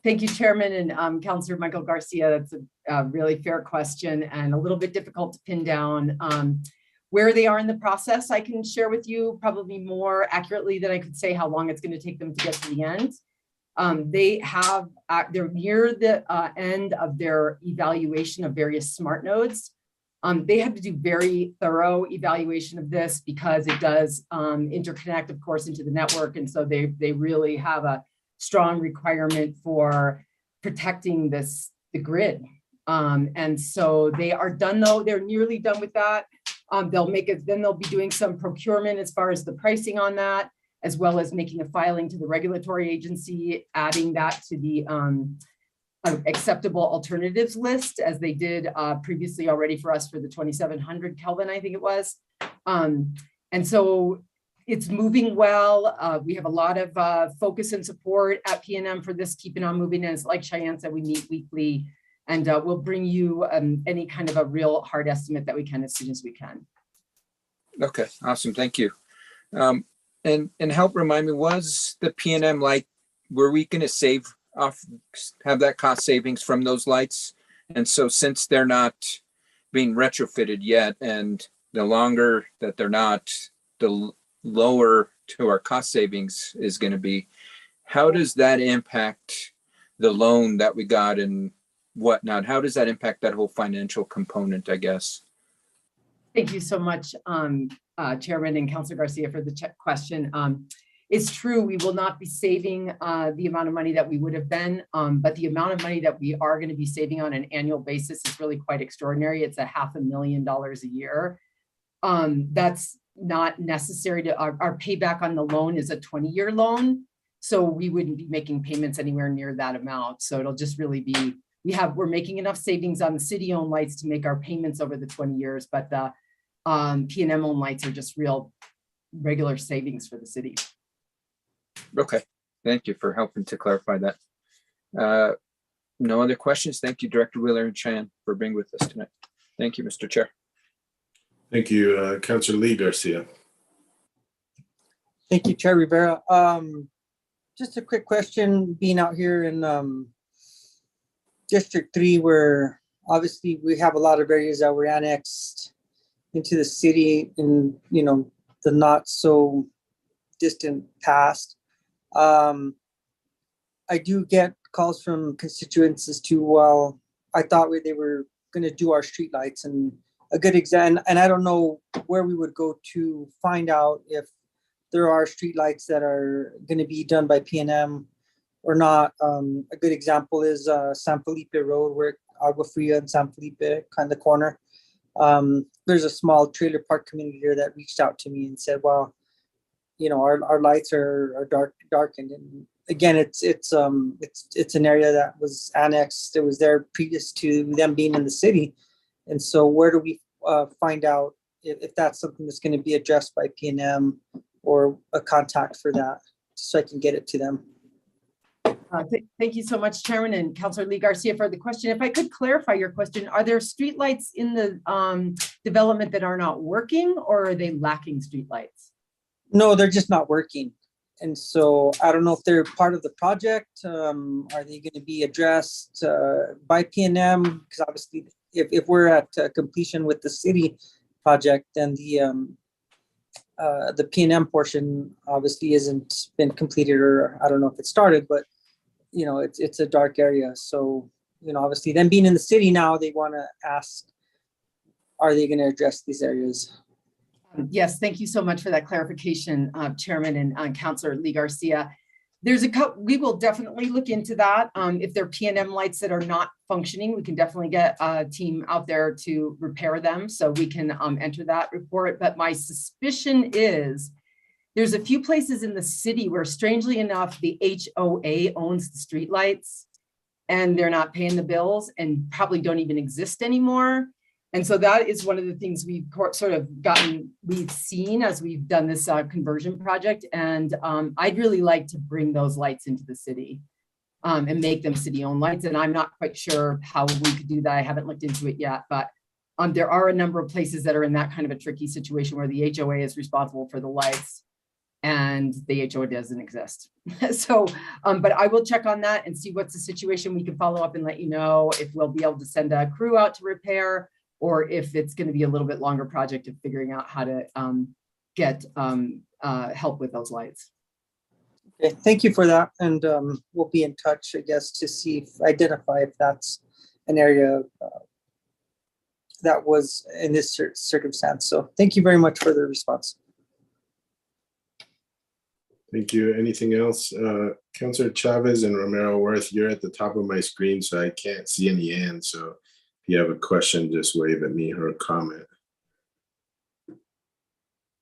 Thank you, Chairman and Councilor Michael Garcia. That's a really fair question and a little bit difficult to pin down. Where they are in the process, I can share with you probably more accurately than I could say how long it's going to take them to get to the end. They're near the end of their evaluation of various smart nodes. They have to do very thorough evaluation of this because it does interconnect, of course, into the network, and so they really have a strong requirement for protecting the grid. And so they are done, though. They're nearly done with that. Then they'll be doing some procurement as far as the pricing on that. as well as making a filing to the regulatory agency, adding that to the acceptable alternatives list, as they did previously already for us for the 2700 Kelvin, I think it was. And so it's moving well. We have a lot of focus and support at PNM for this, keeping on moving. As like Cheyenne said, we meet weekly, and we'll bring you any kind of a real hard estimate that we can as soon as we can. Okay, awesome. Thank you. And help remind me, was the PNM light, were we going to save off, have that cost savings from those lights? And so since they're not being retrofitted yet, and the longer that they're not, the lower to our cost savings is going to be, how does that impact the loan that we got and whatnot? How does that impact that whole financial component, I guess? Thank you so much, Chairman and Councilor Garcia, for the question. It's true, we will not be saving the amount of money that we would have been, but the amount of money that we are going to be saving on an annual basis is really quite extraordinary. It's $500,000 a year. That's not necessary to, our payback on the loan is a 20-year loan. So we wouldn't be making payments anywhere near that amount. So it'll just really be, we're making enough savings on the city-owned lights to make our payments over the 20 years, but the PNM-owned lights are just real regular savings for the city. Okay, thank you for helping to clarify that. No other questions. Thank you, Director Wheeler and Cheyenne, for being with us tonight. Thank you, Mr. Chair. Thank you, Councilor Lee Garcia. Thank you, Chair Rivera. Just a quick question, being out here in District 3, where obviously we have a lot of areas that were annexed into the city in, you know, the not so distant past. I do get calls from constituents as to, well, I thought they were going to do our streetlights, and a good example, and I don't know where we would go to find out if there are streetlights that are going to be done by PNM or not. A good example is San Felipe Road, where Agua Fria and San Felipe, kind of corner. There's a small trailer park community here that reached out to me and said, well, you know, our lights are darkened. And again, it's an area that was annexed. It was there previous to them being in the city. And so where do we find out if that's something that's going to be addressed by PNM or a contact for that, so I can get it to them? Thank you so much, Chairman and Councilor Lee Garcia, for the question. If I could clarify your question, are there streetlights in the development that are not working, or are they lacking streetlights? No, they're just not working. And so I don't know if they're part of the project. Are they going to be addressed by PNM? Because obviously, if we're at completion with the city project, then the PNM portion obviously isn't been completed, or I don't know if it started, but you know, it's a dark area. So, you know, obviously them being in the city now, they want to ask, are they going to address these areas? Yes, thank you so much for that clarification, Chairman and Councilor Lee Garcia. There's we will definitely look into that. If there are PNM lights that are not functioning, we can definitely get a team out there to repair them, so we can enter that report. But my suspicion is there's a few places in the city where, strangely enough, the HOA owns the streetlights and they're not paying the bills and probably don't even exist anymore. And so that is one of the things we've we've seen as we've done this conversion project. And I'd really like to bring those lights into the city and make them city-owned lights. And I'm not quite sure how we could do that. I haven't looked into it yet, but there are a number of places that are in that kind of a tricky situation where the HOA is responsible for the lights and the HOA doesn't exist. So, but I will check on that and see what's the situation. We can follow up and let you know if we'll be able to send a crew out to repair, or if it's going to be a little bit longer project of figuring out how to get help with those lights. Okay, thank you for that. And we'll be in touch, I guess, to identify if that's an area that was in this circumstance. So thank you very much for the response. Thank you. Anything else? Councilor Chavez and Romero Worth, you're at the top of my screen, so I can't see any hands. So if you have a question, just wave at me or a comment.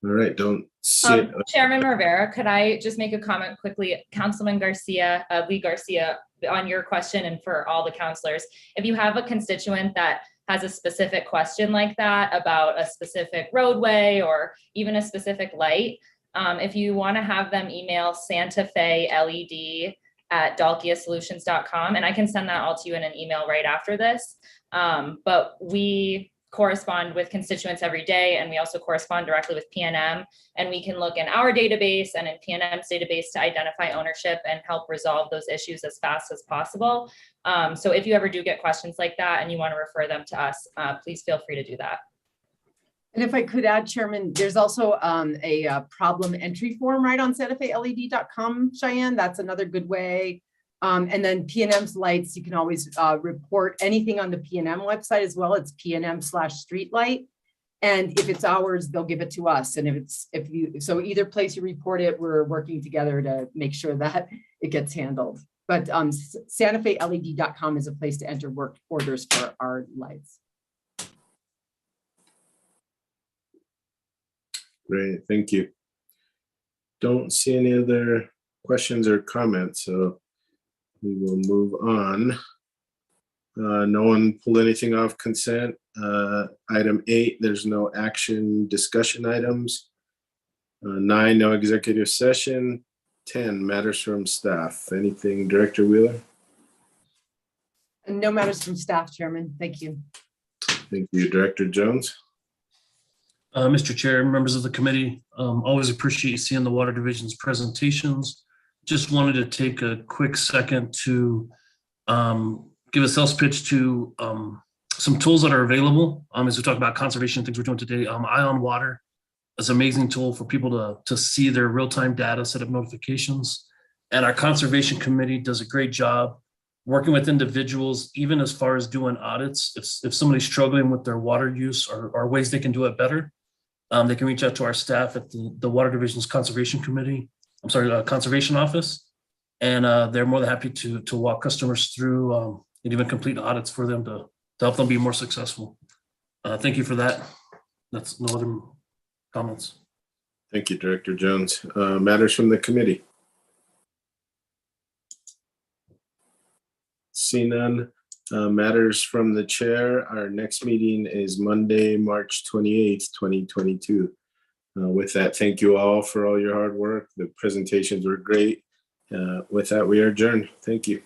All right, don't see it. Chairman Rivera, could I just make a comment quickly? Councilman Garcia, Lee Garcia, on your question and for all the counselors, if you have a constituent that has a specific question like that about a specific roadway or even a specific light, if you want to have them email Santa Fe LED at dalkiasolutions.com, and I can send that all to you in an email right after this. But we correspond with constituents every day, and we also correspond directly with PNM, and we can look in our database and in PNM's database to identify ownership and help resolve those issues as fast as possible. So if you ever do get questions like that and you want to refer them to us, please feel free to do that. And if I could add, Chairman, there's also a problem entry form right on SantaFeLED.com, Cheyenne. That's another good way. And then PNM's lights, you can always report anything on the PNM website as well. It's PNM/streetlight. And if it's ours, they'll give it to us. And so either place you report it, we're working together to make sure that it gets handled. But SantaFeLED.com is a place to enter work orders for our lights. Great, thank you. Don't see any other questions or comments, so we will move on. No one pulled anything off consent. Item 8, there's no action discussion items. 9, no executive session. 10, matters from staff. Anything, Director Wheeler? And no matters from staff, Chairman. Thank you. Thank you, Director Jones. Mr. Chair, members of the committee, always appreciate seeing the Water Division's presentations. Just wanted to take a quick second to give a sales pitch to some tools that are available. As we talk about conservation things we're doing today, Ion Water is an amazing tool for people to see their real-time data, set up notifications. And our conservation committee does a great job working with individuals, even as far as doing audits. If somebody's struggling with their water use or ways they can do it better, they can reach out to our staff at the Water Division's Conservation Office. And they're more than happy to walk customers through and even complete audits for them to help them be more successful. Thank you for that. That's no other comments. Thank you, Director Jones. Matters from the committee. See none. Matters from the chair. Our next meeting is Monday, March 28th, 2022. With that, thank you all for all your hard work. The presentations were great. With that, we are adjourned. Thank you.